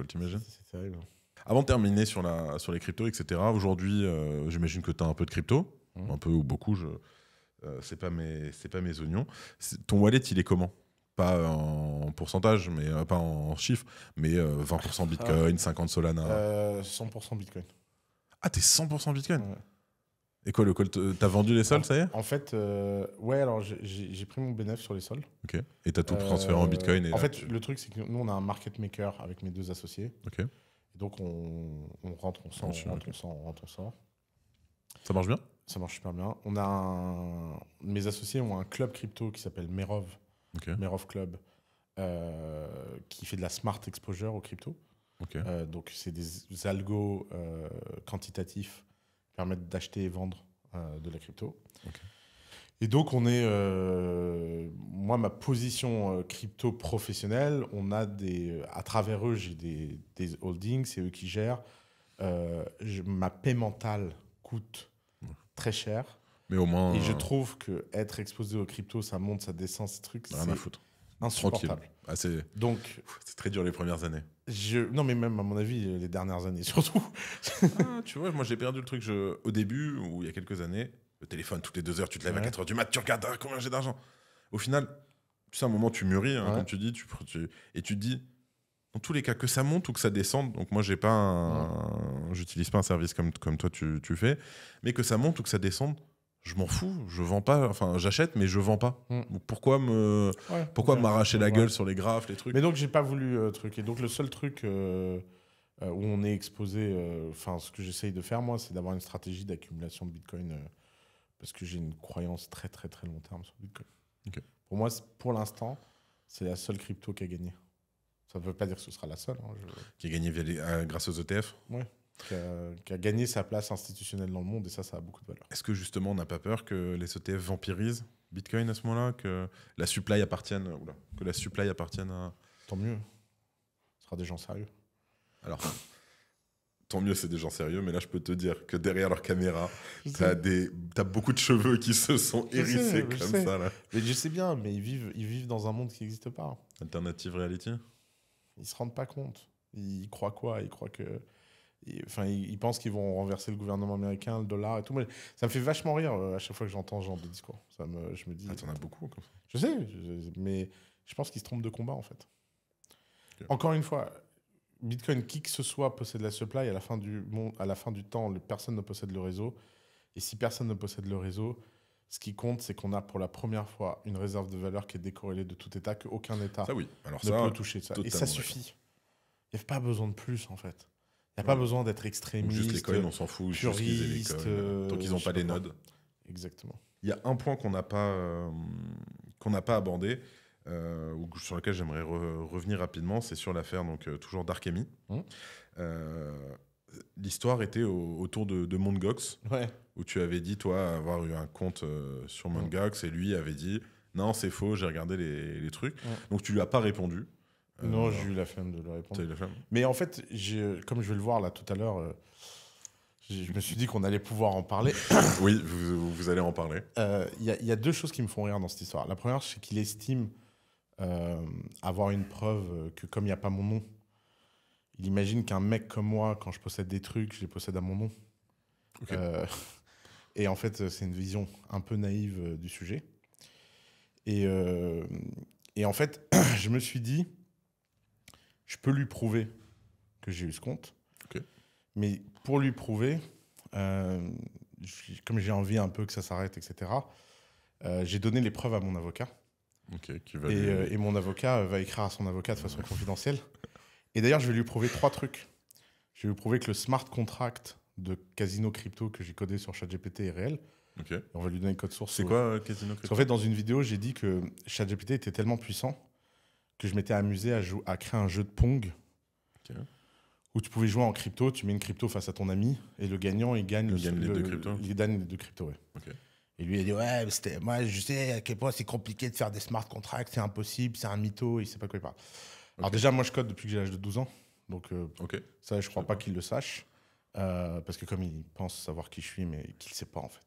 T'imagines ? C'est terrible. Avant de terminer sur les cryptos, etc., aujourd'hui, j'imagine que tu as un peu de crypto, un peu ou beaucoup, c'est pas mes oignons. Ton wallet, il est comment ? Pas en pourcentage, mais pas en chiffres, mais 20% Bitcoin, 50 Solana. 100% Bitcoin. Ah, t'es 100% Bitcoin ? Ouais. Et quoi, le call, t'as vendu les sols, ça y est ? En fait, ouais, alors j'ai pris mon bénéfice sur les sols. Ok. Et t'as tout transféré en Bitcoin et en fait, le truc, c'est que nous, on a un market maker avec mes 2 associés. Ok. Et donc, on rentre, on sort, on rentre, on sort. Ça marche bien ? Ça marche super bien. Mes associés ont un club crypto qui s'appelle Merov. Okay. Merov Club, qui fait de la smart exposure aux crypto. Okay. Donc, c'est des algos quantitatifs qui permettent d'acheter et vendre de la crypto. Okay. Et donc, on est... moi, ma position crypto professionnelle, on a à travers eux, j'ai des holdings, c'est eux qui gèrent. Ma paix mentale coûte très cher. Mais au moins, et je trouve qu'être exposé aux cryptos, ça monte, ça descend, ces trucs, rien à foutre. Insupportable. Ah, c'est très dur les premières années. Non, mais même à mon avis, les dernières années surtout. Tu vois, moi j'ai perdu le truc au début, ou il y a quelques années, le téléphone toutes les 2 heures, tu te lèves à 4 heures du mat, tu regardes combien j'ai d'argent. Au final, tu sais, à un moment tu mûris, comme tu dis, et tu te dis, dans tous les cas, que ça monte ou que ça descende, donc moi j'utilise pas un service comme toi tu fais, mais que ça monte ou que ça descende, je m'en fous, je vends pas, j'achète mais je vends pas. Pourquoi m'arracher la gueule sur les graphes, les trucs ? Mais donc j'ai pas voulu truc. Et donc le seul truc où on est exposé. Enfin, ce que j'essaye de faire, moi, c'est d'avoir une stratégie d'accumulation de Bitcoin parce que j'ai une croyance très, très, très long terme sur Bitcoin. Okay. Pour moi, pour l'instant, c'est la seule crypto qui a gagné. Ça ne veut pas dire que ce sera la seule. Hein, Qui a gagné grâce aux ETF. Oui. Qui a gagné sa place institutionnelle dans le monde, et ça a beaucoup de valeur. Est-ce que justement on n'a pas peur que les ETF vampirisent Bitcoin à ce moment-là, que la supply appartienne à... Tant mieux. Ce sera des gens sérieux. Alors, tant mieux, c'est des gens sérieux, mais là je peux te dire que derrière leur caméra, t'as beaucoup de cheveux qui se sont hérissés comme ça. Là. Mais je sais bien, mais ils vivent dans un monde qui n'existe pas. Alternative reality. Ils se rendent pas compte. Ils croient quoi? Ils croient que... Enfin, ils pensent qu'ils vont renverser le gouvernement américain, le dollar et tout. Moi, ça me fait vachement rire à chaque fois que j'entends ce genre de discours. Je me dis. Ah, t'en as beaucoup comme ça. Je sais, mais je pense qu'ils se trompent de combat en fait. Okay. Encore une fois, Bitcoin, qui que ce soit possède la supply. À la fin du temps, personne ne possède le réseau. Et si personne ne possède le réseau, ce qui compte, c'est qu'on a pour la première fois une réserve de valeur qui est décorrélée de tout État, qu'aucun État ne peut toucher ça. Et ça suffit. Il n'y a pas besoin de plus en fait. Il n'y a pas besoin d'être extrémiste. Juste les coins, on s'en fout. Puriste. Tant qu'ils n'ont pas les nodes. Exactement. Il y a un point qu'on n'a pas abordé, sur lequel j'aimerais revenir rapidement, c'est sur l'affaire toujours d'Arkemy. L'histoire était autour de Mt. Gox, où tu avais dit, toi, avoir eu un compte sur Mt. Gox, et lui avait dit « Non, c'est faux, j'ai regardé les trucs. » Donc tu lui as pas répondu. Non, j'ai eu la flemme de le répondre. T'as eu la flemme. Mais en fait, comme je vais le voir là tout à l'heure, je me suis dit qu'on allait pouvoir en parler. Oui, vous allez en parler. Il y a deux choses qui me font rire dans cette histoire. La première, c'est qu'il estime avoir une preuve que comme il n'y a pas mon nom, il imagine qu'un mec comme moi, quand je possède des trucs, je les possède à mon nom. Okay. Et en fait, c'est une vision un peu naïve du sujet. Et en fait, je me suis dit... Je peux lui prouver que j'ai eu ce compte. Okay. Mais pour lui prouver, comme j'ai envie un peu que ça s'arrête, etc., j'ai donné les preuves à mon avocat. Okay, et mon avocat va écrire à son avocat de façon confidentielle. Et d'ailleurs, je vais lui prouver 3 trucs. Je vais lui prouver que le smart contract de Casino Crypto que j'ai codé sur ChatGPT est réel. Okay. Et on va lui donner le code source. C'est quoi Casino Crypto? Parce qu'en fait, dans une vidéo, j'ai dit que ChatGPT était tellement puissant que je m'étais amusé à créer un jeu de Pong où tu pouvais jouer en crypto, tu mets une crypto face à ton ami et le gagnant, il gagne les deux cryptos. Il gagne les 2 cryptos, ouais. Okay. Et lui, il a dit, ouais, moi, je sais à quel point c'est compliqué de faire des smart contracts, c'est impossible, c'est un mytho, il sait pas quoi il parle. Alors déjà, moi, je code depuis que j'ai l'âge de 12 ans, donc ça, je crois pas qu'il le sache, parce que comme il pense savoir qui je suis, mais qu'il sait pas, en fait.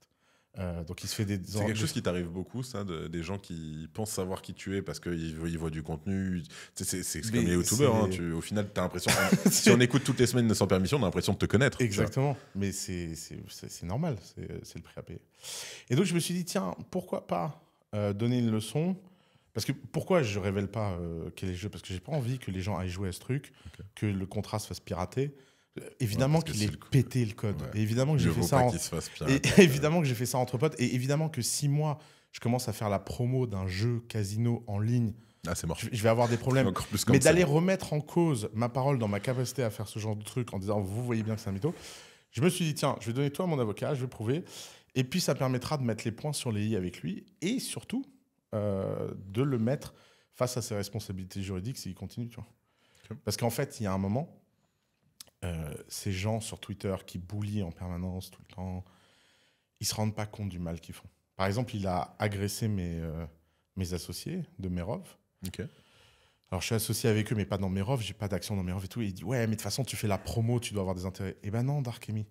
Donc il se fait des... C'est quelque chose qui t'arrive beaucoup, ça, des gens qui pensent savoir qui tu es parce qu'ils voient du contenu. C'est comme les youtubeurs. Hein, au final, tu as l'impression... si on écoute toutes les semaines sans permission, on a l'impression de te connaître. Exactement. Mais c'est normal. C'est le prix à payer. Et donc je me suis dit, tiens, pourquoi pas donner une leçon? Parce que pourquoi je révèle pas quel est le jeu? Parce que j'ai pas envie que les gens aillent jouer à ce truc, que le contrat se fasse pirater. Évidemment qu'il ait pété le code. Et évidemment que j'ai fait ça. Évidemment que j'ai fait ça entre potes. Et évidemment que si moi je commence à faire la promo d'un jeu casino en ligne, c'est mort. Je vais avoir des problèmes. Mais d'aller remettre en cause ma parole dans ma capacité à faire ce genre de truc en disant vous voyez bien que c'est un mytho, je me suis dit tiens, je vais donner tout à mon avocat, je vais prouver. Et puis ça permettra de mettre les points sur les i avec lui et surtout de le mettre face à ses responsabilités juridiques s'il continue. Tu vois. Parce qu'en fait, il y a un moment. Ces gens sur Twitter qui bullient en permanence tout le temps, ils se rendent pas compte du mal qu'ils font. Par exemple, il a agressé mes associés de Merov. Okay. Alors, je suis associé avec eux, mais pas dans Merov, j'ai pas d'action dans Merov et tout. Et il dit, ouais, mais de toute façon, tu fais la promo, tu dois avoir des intérêts. Eh ben non, Darkemy.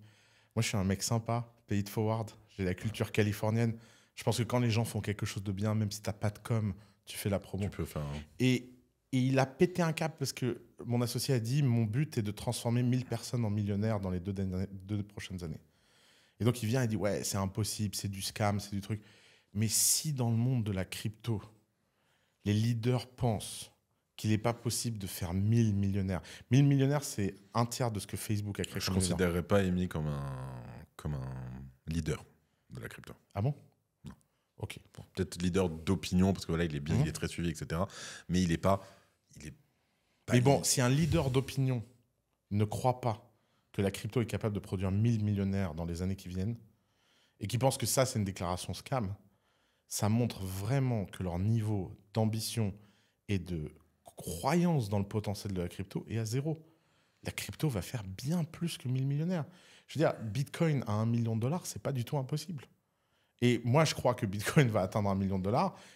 Moi, je suis un mec sympa, pay it forward. J'ai la culture californienne. Je pense que quand les gens font quelque chose de bien, même si t'as pas de com, tu fais la promo. Tu peux faire. Et il a pété un cap parce que mon associé a dit mon but est de transformer 1000 personnes en millionnaires dans les 2 prochaines années. Et donc il vient et dit ouais, c'est impossible, c'est du scam, c'est du truc. Mais si dans le monde de la crypto, les leaders pensent qu'il n'est pas possible de faire 1000 millionnaires. 1000 millionnaires, c'est un tiers de ce que Facebook a créé. Je ne considérerais pas Amy comme un leader de la crypto. Ah bon? Non. Ok. Bon, peut-être leader d'opinion parce que voilà, il est bien, il est très suivi, etc. Mais il est pas. Mais bon, si un leader d'opinion ne croient pas que la crypto est capable de produire 1000 millionnaires dans les années qui viennent, et qui pensent que ça, c'est une déclaration scam, ça montre vraiment que leur niveau d'ambition et de croyance dans le potentiel de la crypto est à zéro. La crypto va faire bien plus que 1000 millionnaires. Je veux dire, Bitcoin à $1 million, c'est pas du tout impossible. Et moi, je crois que Bitcoin va atteindre $1 million.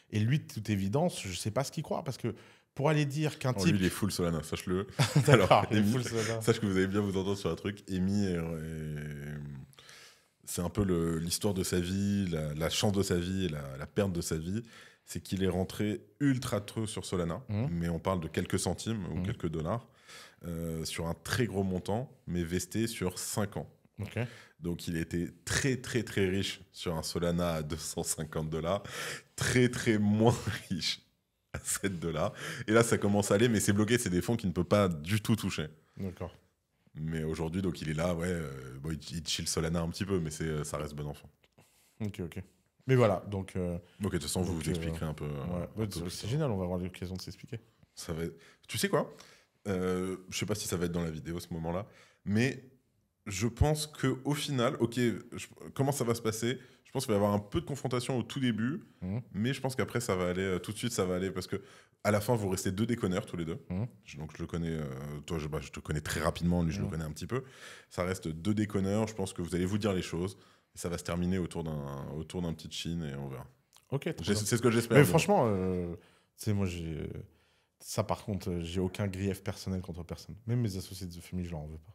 Et lui, de toute évidence, je sais pas ce qu'il croit. Parce que pour aller dire qu'un type... Lui, il est full Solana, sache-le. Alors, il est full Solana. Sache que vous allez bien vous entendre sur un truc. Amy, c'est un peu l'histoire de sa vie, la chance de sa vie et la perte de sa vie. C'est qu'il est rentré ultra treux sur Solana. Mais on parle de quelques centimes ou quelques dollars. Sur un très gros montant, mais vesté sur 5 ans. Okay. Donc il était très très très riche sur un Solana à $250, très très moins riche à $7. Et là ça commence à aller, mais c'est bloqué, c'est des fonds qu'il ne peut pas du tout toucher. D'accord. Mais aujourd'hui, donc il est là, il chill Solana un petit peu, mais ça reste bon enfant. Ok. Mais voilà, donc... Ok, de toute façon, vous expliquerez un peu. C'est génial, on va avoir l'occasion de s'expliquer. Ça va être... Tu sais quoi, je sais pas si ça va être dans la vidéo à ce moment-là, mais je pense qu'au final, comment ça va se passer? Je pense qu'il va y avoir un peu de confrontation au tout début, mais je pense qu'après, ça va aller, tout de suite, ça va aller, parce que à la fin, vous restez 2 déconneurs tous les deux. Donc je le connais, toi, je te connais très rapidement, lui, je le connais un petit peu. Ça reste 2 déconneurs, je pense que vous allez vous dire les choses, et ça va se terminer autour d'un petit Chine, et on verra. Ok, c'est ce que j'espère. Mais franchement, moi, ça, par contre, j'ai aucun grief personnel contre personne. Même mes associés de The Family, je leur en veux pas.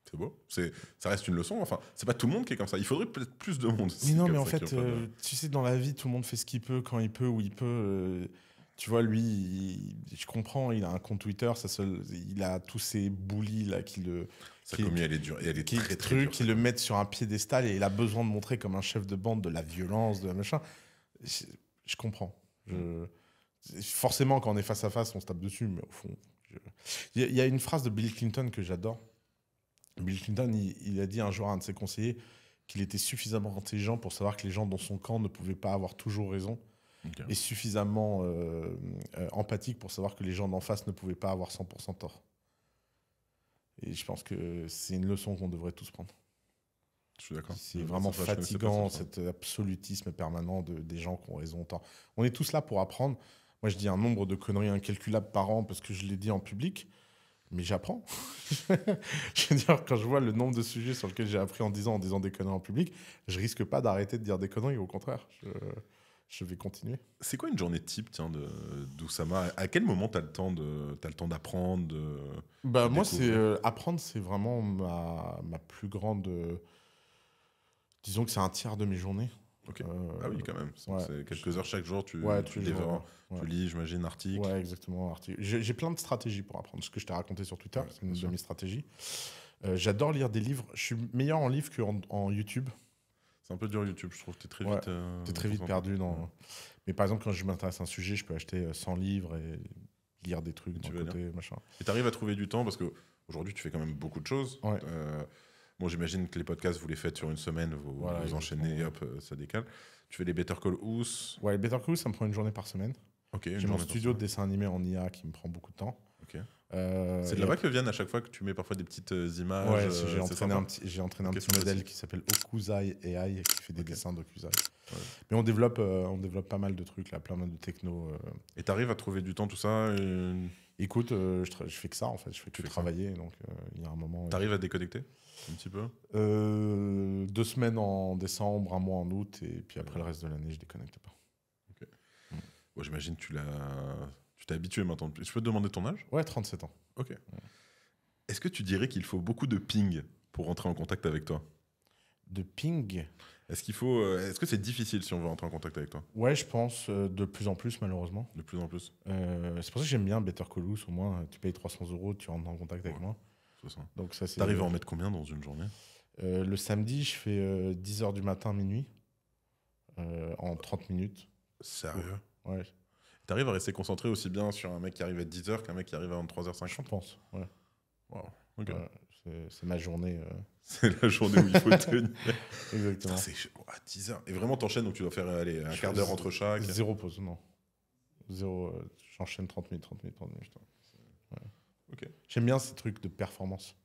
C'est beau. Ça reste une leçon. Enfin, c'est pas tout le monde qui est comme ça. Il faudrait peut-être plus de monde. Mais en fait, tu sais, dans la vie, tout le monde fait ce qu'il peut, quand il peut, où il peut. Tu vois, lui, je comprends, il a un compte Twitter, il a tous ces bullies là qui le... Sa commu, elle est dure. Et elle est très, très dure. Qui le mettent sur un piédestal et il a besoin de montrer comme un chef de bande de la violence, de la machin. Je comprends. Forcément, quand on est face à face, on se tape dessus, mais au fond... Il y a une phrase de Bill Clinton que j'adore. Bill Clinton, il a dit un jour à un de ses conseillers qu'il était suffisamment intelligent pour savoir que les gens dans son camp ne pouvaient pas avoir toujours raison, et suffisamment empathique pour savoir que les gens d'en face ne pouvaient pas avoir 100% tort. Et je pense que c'est une leçon qu'on devrait tous prendre. Je suis d'accord. C'est vraiment fatigant, cet absolutisme permanent des gens qui ont raison tort. On est tous là pour apprendre. Moi, je dis un nombre de conneries incalculables par an parce que je l'ai dit en public. Mais j'apprends. Je veux dire, quand je vois le nombre de sujets sur lesquels j'ai appris en disant des conneries en public, je risque pas d'arrêter de dire des conneries. Au contraire, je vais continuer. C'est quoi une journée type d'Oussama? À quel moment tu as le temps d'apprendre moi, apprendre, c'est vraiment ma plus grande... disons que c'est un tiers de mes journées. Okay. Ah oui, quand même. C'est quelques heures chaque jour, tu dévores, tu lis, j'imagine, articles. Ouais, exactement, articles. J'ai plein de stratégies pour apprendre. Ce que je t'ai raconté sur Twitter, c'est une de mes stratégies. J'adore lire des livres. Je suis meilleur en livre qu'en YouTube. C'est un peu dur YouTube, je trouve. T'es très vite, t'es très vite perdu. Mais par exemple, quand je m'intéresse à un sujet, je peux acheter 100 livres et lire des trucs d'un côté, machin. Et t'arrives à trouver du temps parce qu'aujourd'hui, tu fais quand même beaucoup de choses. Ouais. Bon, j'imagine que les podcasts, vous les faites sur une semaine, vous enchaînez, hop, ça décale. Tu fais les Better Call Ous. Ouais, les Better Call Ous, ça me prend une journée par semaine. J'ai mon studio de dessin animé en IA qui me prend beaucoup de temps. C'est de là-bas que viennent à chaque fois que tu mets parfois des petites images. Ouais, j'ai entraîné un petit modèle qui s'appelle Okuzai AI qui fait des dessins d'Okuzai. Ouais. Mais on développe pas mal de trucs, là, plein de techno. Et tu arrives à trouver du temps, tout ça Écoute, je fais que ça, en fait. Je fais que travailler. Donc, il y a un moment. Tu arrives à déconnecter un petit peu 2 semaines en décembre, 1 mois en août, et puis après le reste de l'année, je déconnecte pas. Bon, j'imagine que tu t'es habitué maintenant. Je peux te demander ton âge? Ouais, 37 ans. Ok. Est-ce que tu dirais qu'il faut beaucoup de ping pour rentrer en contact avec toi? De ping? Est-ce que c'est difficile si on veut rentrer en contact avec toi? Ouais, je pense de plus en plus, malheureusement. De plus en plus. C'est pour ça que j'aime bien Better Call Ous. Au moins, tu payes 300 €, tu rentres en contact avec moi. Donc ça, c'est. T'arrives à en mettre combien dans une journée? Le samedi, je fais 10h du matin, minuit, en 30 minutes. Sérieux? Ouais. T'arrives à rester concentré aussi bien sur un mec qui arrive à 10h qu'un mec qui arrive à 23h50? Je pense, ouais. Wow. Ok. C'est ma journée. C'est la journée où il faut tenir. Exactement. C'est à 10h. Et vraiment, t'enchaînes, donc tu dois faire un quart d'heure entre chaque. 0 pause, non. J'enchaîne 30 minutes. Ouais. Ok. J'aime bien ces trucs de performance.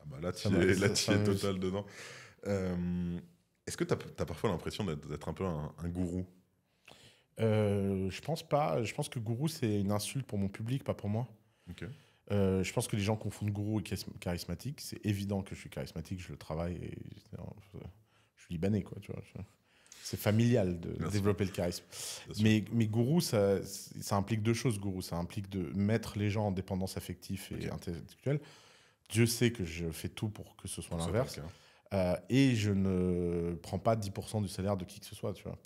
bah là, tu es total dedans. Est-ce que tu as parfois l'impression d'être un peu un gourou? Je pense pas. Je pense que gourou, c'est une insulte pour mon public, pas pour moi. Ok. Je pense que les gens confondent gourou et charismatique. C'est évident que je suis charismatique, je le travaille et je suis libanais, quoi. Tu vois, c'est familial de développer le charisme. Mais gourou, ça implique deux choses. Gourou, ça implique de mettre les gens en dépendance affective et intellectuelle. Dieu sait que je fais tout pour que ce soit l'inverse. Et je ne prends pas 10% du salaire de qui que ce soit, tu vois.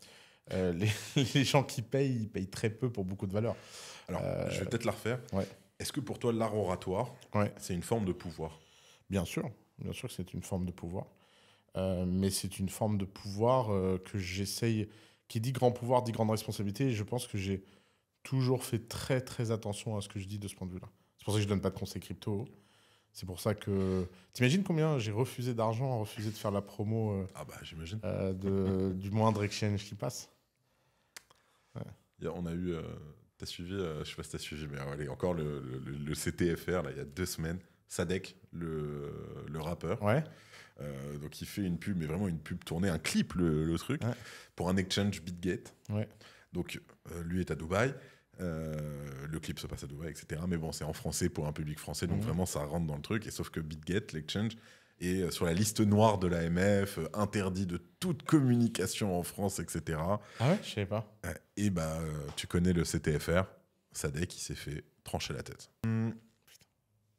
Les gens qui payent, ils payent très peu pour beaucoup de valeur. Alors, je vais peut-être la refaire. Ouais. Est-ce que pour toi, l'art oratoire, c'est une forme de pouvoir? Bien sûr que c'est une forme de pouvoir. Mais c'est une forme de pouvoir que j'essaye... Qui dit grand pouvoir, dit grande responsabilité. Et je pense que j'ai toujours fait très, très attention à ce que je dis de ce point de vue-là. C'est pour ça que je ne donne pas de conseils crypto. C'est pour ça que... T'imagines combien j'ai refusé d'argent, refusé de faire la promo j'imagine. Du moindre exchange qui passe. Ouais. On a eu... T'as suivi, je sais pas si t'as suivi, mais allez, encore le CTFR, là, il y a 2 semaines. Sadek, le rappeur. Ouais. Donc il fait une pub, mais vraiment une pub tournée, un clip, le truc, pour un exchange BitGate. Ouais. Donc lui est à Dubaï. Le clip se passe à Dubaï, etc. Mais bon, c'est en français pour un public français, donc vraiment ça rentre dans le truc. Et sauf que BitGate, l'exchange, est sur la liste noire de l'AMF, interdit de toute communication en France, etc. Ah ouais, je savais pas. Et tu connais le CTFR, Sadek qui s'est fait trancher la tête.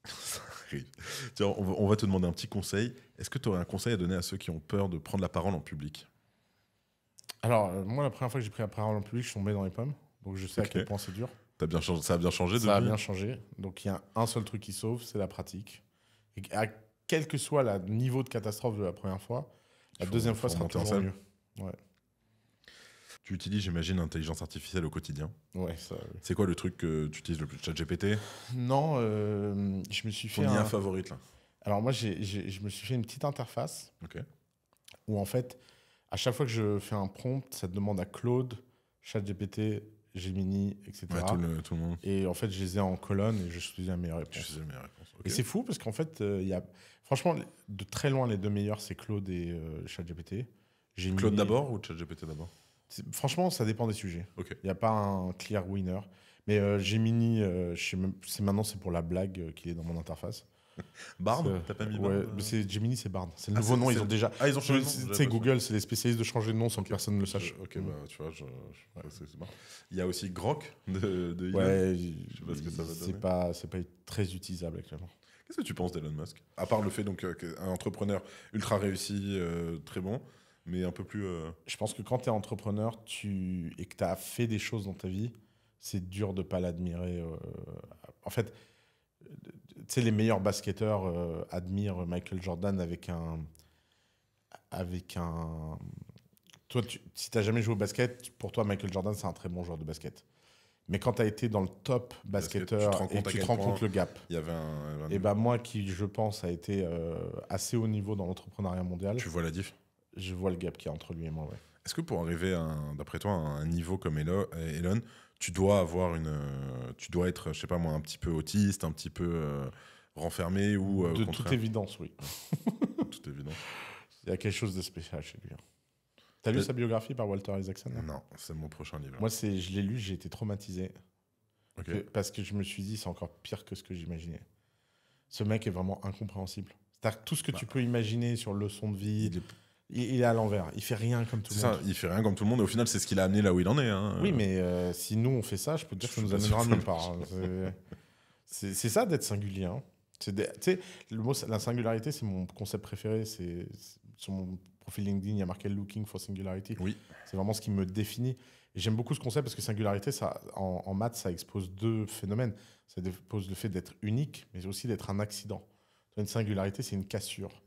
Ça arrive. Tiens, on va te demander un petit conseil. Est-ce que tu aurais un conseil à donner à ceux qui ont peur de prendre la parole en public? Alors, moi, la première fois que j'ai pris la parole en public, je suis tombé dans les pommes. Donc, je sais à quel point c'est dur. Ça a bien changé depuis? Ça a bien changé. Donc, il y a un seul truc qui sauve, c'est la pratique. Et quel que soit le niveau de catastrophe de la première fois, la deuxième fois sera toujours mieux. Ouais. Tu utilises, j'imagine, l'intelligence artificielle au quotidien. Ouais, ça. Oui. C'est quoi le truc que tu utilises le plus? ChatGPT? Non, je me suis fait. Ton IA favorite, là? Alors, moi, je me suis fait une petite interface. Où, en fait, à chaque fois que je fais un prompt, ça demande à Claude, ChatGPT, Gemini, etc. Ouais, tout le monde. Et en fait, je les ai en colonne et je choisis la meilleure réponse. Okay. Et c'est fou parce qu'en fait, il y a franchement, de très loin, les deux meilleurs, c'est Claude et ChatGPT. Claude d'abord ou ChatGPT d'abord? Franchement, ça dépend des sujets. Il n'y a pas un clear winner. Mais Gemini, maintenant, c'est pour la blague qu'il est dans mon interface. Bard? T'as pas mis Bard? Ouais, Gemini, c'est Bard. C'est le nouveau nom, ils ont déjà. Ils ont changé de nom. C'est Google, c'est les spécialistes de changer de nom sans que personne ne le sache. Ok, tu vois, c'est Bard. Il y a aussi Grok de Elon. Ouais, je sais pas ce que ça va donner. C'est pas très utilisable actuellement. Qu'est-ce que tu penses d'Elon Musk? À part le fait qu'un entrepreneur ultra réussi, très bon, mais un peu plus... Je pense que quand tu es entrepreneur et que tu as fait des choses dans ta vie, c'est dur de ne pas l'admirer. En fait, tu sais, les meilleurs basketteurs admirent Michael Jordan avec un... Toi, si tu n'as jamais joué au basket, pour toi, Michael Jordan, c'est un très bon joueur de basket. Mais quand tu as été dans le top basketteur et tu te rends compte le gap. Il y avait Et moi, qui, je pense, a été assez haut niveau dans l'entrepreneuriat mondial. Tu vois la diff? Je vois le gap qu'il y a entre lui et moi, ouais. Est-ce que pour arriver, d'après toi, à un niveau comme Elon, tu dois être, je sais pas moi, un petit peu autiste, un petit peu renfermé ou de toute évidence, oui. Toute évidence. Il y a quelque chose de spécial chez lui. T'as lu sa biographie par Walter Isaacson? Non, c'est mon prochain livre. Moi, je l'ai lu, j'ai été traumatisé. Parce que je me suis dit, c'est encore pire que ce que j'imaginais. Ce mec est vraiment incompréhensible. C'est-à-dire que tout ce que tu peux imaginer sur leçon de vie, il est à l'envers. Il fait rien comme tout le monde. Il fait rien comme tout le monde. Et au final, c'est ce qui l'a amené là où il en est. Hein. Oui, mais si nous, on fait ça, je peux te dire que ça nous amènera nulle part. C'est ça d'être singulier. Hein. Le mot, la singularité, c'est mon concept préféré. C'est sur mon profil LinkedIn, il y a marqué Looking for Singularity. Oui. C'est vraiment ce qui me définit. Et j'aime beaucoup ce concept parce que singularité, en maths, ça expose deux phénomènes. Ça expose le fait d'être unique, mais aussi d'être un accident. Une singularité, c'est une cassure.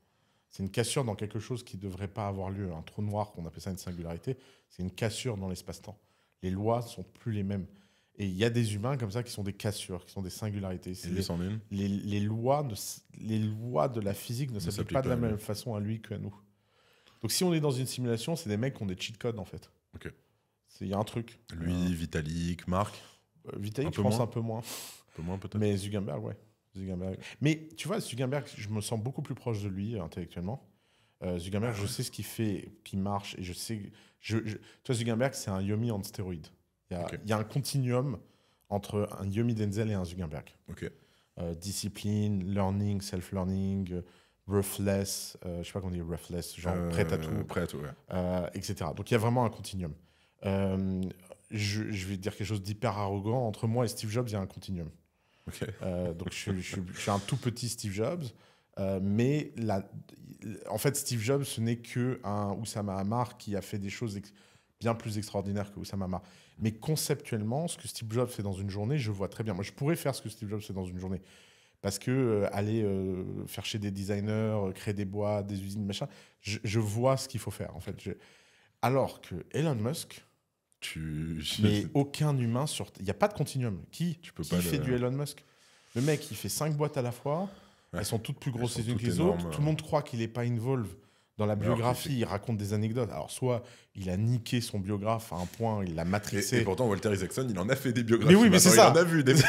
C'est une cassure dans quelque chose qui ne devrait pas avoir lieu. Un trou noir, qu'on appelle ça une singularité, c'est une cassure dans l'espace-temps. Les lois ne sont plus les mêmes. Et il y a des humains comme ça qui sont des cassures, qui sont des singularités. Les lois de la physique ne s'appliquent pas de la même façon à lui qu'à nous. Donc si on est dans une simulation, c'est des mecs qui ont des cheat codes en fait. Ok. Il y a un truc. Lui, Vitalik, Marc. Vitalik, je pense un peu moins. Un peu moins peut-être. Mais Zuckerberg, ouais. Zuckerberg. Mais tu vois, Zuckerberg, je me sens beaucoup plus proche de lui intellectuellement. Zuckerberg, je sais ce qu'il fait, qui marche, et je sais... Toi, Zuckerberg, c'est un Yomi en stéroïde. Il y a un continuum entre un Yomi Denzel et un Zuckerberg. Discipline, learning, self-learning, ruthless, je sais pas comment on dit ruthless, genre prêt à tout. Prêt à tout, etc. Donc, il y a vraiment un continuum. Je vais dire quelque chose d'hyper arrogant. Entre moi et Steve Jobs, il y a un continuum. Donc, je suis un tout petit Steve Jobs. Mais en fait, Steve Jobs, ce n'est qu'un Oussama Ammar qui a fait des choses bien plus extraordinaires que Oussama Ammar. Mais conceptuellement, ce que Steve Jobs fait dans une journée, je vois très bien. Moi, je pourrais faire ce que Steve Jobs fait dans une journée. Parce que aller faire chez des designers, créer des boîtes, des usines, machin, je vois ce qu'il faut faire. En fait, alors que Elon Musk, mais aucun humain sur... Il n'y a pas de continuum. Qui fait du Elon Musk? Le mec, il fait 5 boîtes à la fois. Ouais. Elles sont toutes plus grosses les unes que les autres. Tout le monde croit qu'il n'est pas involved dans la biographie. Il raconte des anecdotes. Alors, soit il a niqué son biographe à un point, il l'a matrixé. Et pourtant, Walter Isaacson, il en a fait des biographies. Mais oui, mais c'est ça. Il en a vu des mecs.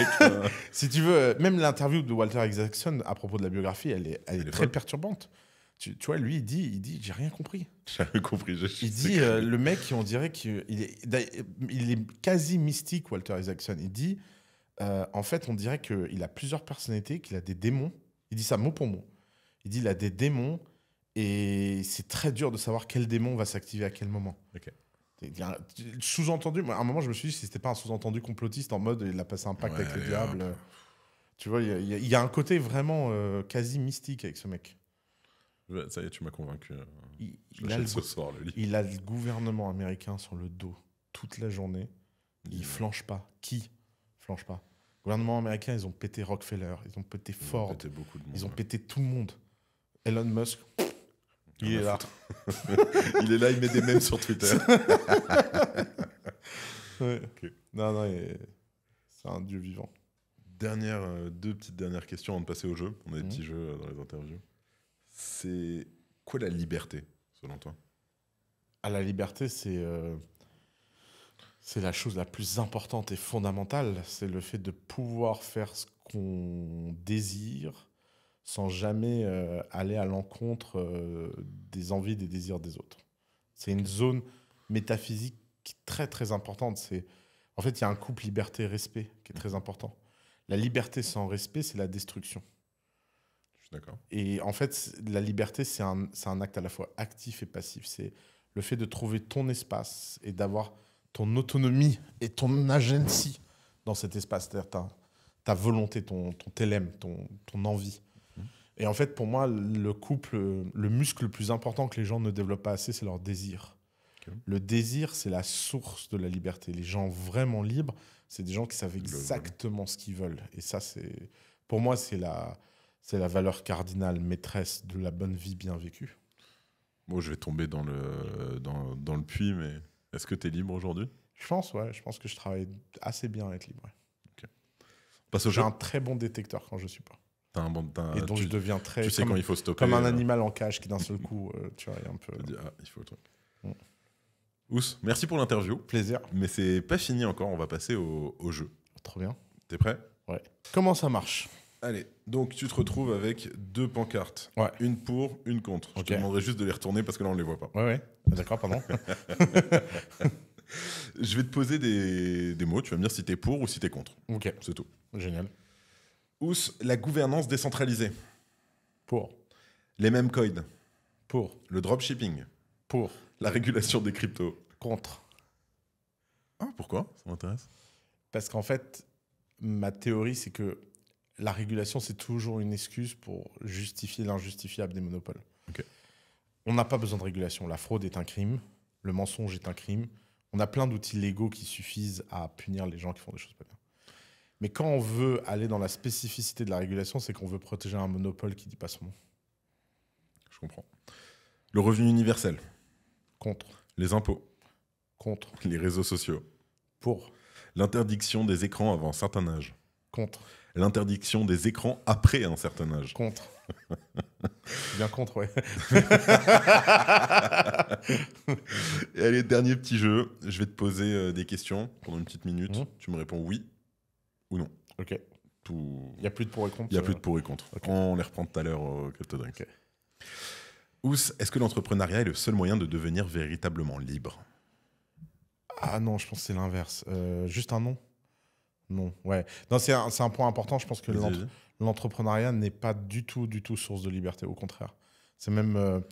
Si tu veux, même l'interview de Walter Isaacson à propos de la biographie, elle est très perturbante. Tu vois, lui, il dit j'ai rien compris. J'ai rien compris. Il dit, le mec, on dirait qu'il est quasi mystique, Walter Isaacson. Il dit, en fait, on dirait qu'il a plusieurs personnalités, qu'il a des démons. Il dit ça mot pour mot. Il dit il a des démons et c'est très dur de savoir quel démon va s'activer à quel moment. Sous-entendu, à un moment, je me suis dit si c'était pas un sous-entendu complotiste en mode il a passé un pacte avec le diable. Tu vois, il y a un côté vraiment quasi mystique avec ce mec. Ça y est, tu m'as convaincu. Il a le gouvernement américain sur le dos toute la journée. Il flanche pas. Qui flanche pas? Le gouvernement américain, ils ont pété Rockefeller, ils ont pété Ford, ils ont pété tout le monde. Elon Musk, il est là. Il est là, il met des mèmes sur Twitter. Non, c'est un dieu vivant. Deux petites dernières questions avant de passer au jeu. On a des petits jeux dans les interviews. C'est quoi la liberté, selon toi? La liberté, c'est la chose la plus importante et fondamentale. C'est le fait de pouvoir faire ce qu'on désire sans jamais aller à l'encontre des envies, des désirs des autres. C'est une zone métaphysique très, très importante. En fait, il y a un couple liberté-respect qui est très important. La liberté sans respect, c'est la destruction. Je suis d'accord. Et en fait, la liberté, c'est un acte à la fois actif et passif. C'est le fait de trouver ton espace et d'avoir ton autonomie et ton agency dans cet espace, c'est-à-dire ta volonté, ton télème, ton envie. Et en fait, pour moi, le muscle le plus important que les gens ne développent pas assez, c'est leur désir. Le désir, c'est la source de la liberté. Les gens vraiment libres, c'est des gens qui savent exactement ce qu'ils veulent. Et ça, pour moi, c'est la valeur cardinale, maîtresse de la bonne vie bien vécue. Bon, je vais tomber dans le puits, mais... Est-ce que tu es libre aujourd'hui? Je pense, ouais. Je pense que je travaille assez bien à être libre. Ouais. J'ai un très bon détecteur quand je ne suis pas. Et donc je deviens très... Tu sais quand il faut stopper. Comme un animal en cage qui d'un seul coup, tu vois, est un peu... il faut le truc. Ous, merci pour l'interview. Plaisir. Mais c'est pas fini encore, on va passer au jeu. Trop bien. T'es prêt? Ouais. Comment ça marche? Allez, donc tu te retrouves avec 2 pancartes. Ouais. Une pour, une contre. Je te demanderai juste de les retourner parce que là on les voit pas. Ouais. D'accord, pardon. Je vais te poser des mots, tu vas me dire si t'es pour ou si t'es contre. Ok. C'est tout. Génial. Ous, la gouvernance décentralisée. Pour. Les mêmes coins. Pour. Le dropshipping. Pour. La régulation des cryptos. Contre. Ah, pourquoi? Ça m'intéresse. Parce qu'en fait, ma théorie, c'est que la régulation, c'est toujours une excuse pour justifier l'injustifiable des monopoles. Okay. On n'a pas besoin de régulation. La fraude est un crime. Le mensonge est un crime. On a plein d'outils légaux qui suffisent à punir les gens qui font des choses pas bien. Mais quand on veut aller dans la spécificité de la régulation, c'est qu'on veut protéger un monopole qui ne dit pas son nom. Je comprends. Le revenu universel. Contre. Les impôts. Contre. Les réseaux sociaux. Pour. L'interdiction des écrans avant un certain âge. Contre. L'interdiction des écrans après un certain âge. Contre. Bien contre, ouais. Et allez, dernier petit jeu. Je vais te poser des questions pendant une petite minute. Tu me réponds oui ou non. Ok. tout. Il n'y a plus de pour et contre. Il n'y a plus de pour et contre. Okay. On les reprend tout à l'heure au CryptoDrink. Okay. Ous, est-ce que l'entrepreneuriat est le seul moyen de devenir véritablement libre? Ah non, je pense que c'est l'inverse. Juste un non. Non, ouais. Non, c'est un point important. Je pense que l'entrepreneuriat n'est pas du tout source de liberté. Au contraire. C'est même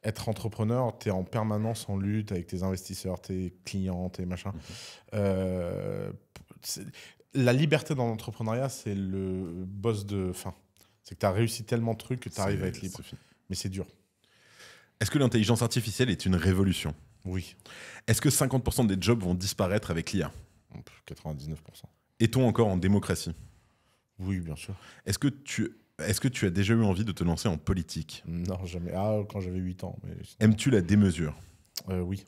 être entrepreneur, tu es en permanence en lutte avec tes investisseurs, tes clients, tes machins. La liberté dans l'entrepreneuriat, c'est le boss de fin. C'est que tu as réussi tellement de trucs que tu arrives à être libre. Mais c'est dur. Est-ce que l'intelligence artificielle est une révolution? Oui. Est-ce que 50% des jobs vont disparaître avec l'IA? 99%. Est-on encore en démocratie? Oui, bien sûr. Est-ce que tu as déjà eu envie de te lancer en politique? Non, jamais. Ah, quand j'avais 8 ans. Mais... Aimes-tu la démesure? Oui.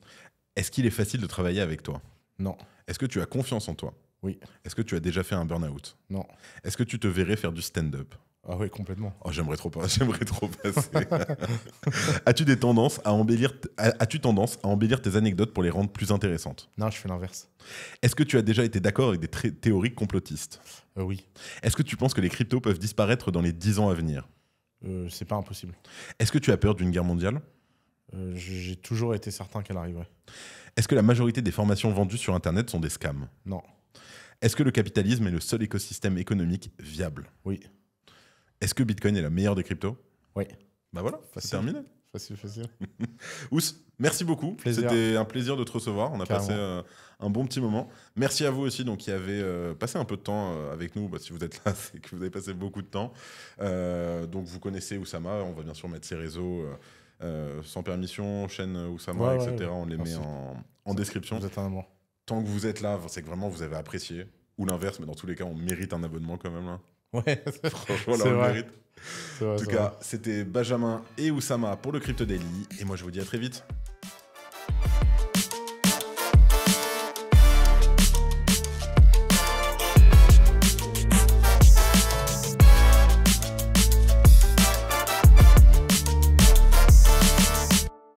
Est-ce qu'il est facile de travailler avec toi? Non. Est-ce que tu as confiance en toi? Oui. Est-ce que tu as déjà fait un burn-out? Non. Est-ce que tu te verrais faire du stand-up? Ah oui, complètement. Oh, j'aimerais trop passer. As-tu tendance à embellir tes anecdotes pour les rendre plus intéressantes? Non, je fais l'inverse. Est-ce que tu as déjà été d'accord avec des théories complotistes? Oui. Est-ce que tu penses que les cryptos peuvent disparaître dans les 10 ans à venir? C'est pas impossible. Est-ce que tu as peur d'une guerre mondiale? J'ai toujours été certain qu'elle arriverait. Est-ce que la majorité des formations vendues sur Internet sont des scams? Non. Est-ce que le capitalisme est le seul écosystème économique viable? Oui. Est-ce que Bitcoin est la meilleure des cryptos? Oui. Bah voilà, c'est terminé. Facile. Ous, merci beaucoup. C'était un plaisir de te recevoir. On a passé un bon petit moment. Merci à vous aussi qui avez passé un peu de temps avec nous. Bah, si vous êtes là, c'est que vous avez passé beaucoup de temps. Donc vous connaissez Oussama. On va bien sûr mettre ses réseaux sans permission, chaîne Oussama, etc. On les met en description. Vous êtes un amour. Tant que vous êtes là, c'est que vraiment vous avez apprécié. Ou l'inverse, mais dans tous les cas, on mérite un abonnement quand même. Là. Ouais, franchement, là, on le mérite. En tout cas, c'était Benjamin et Oussama pour le Crypto Daily. Et moi, je vous dis à très vite.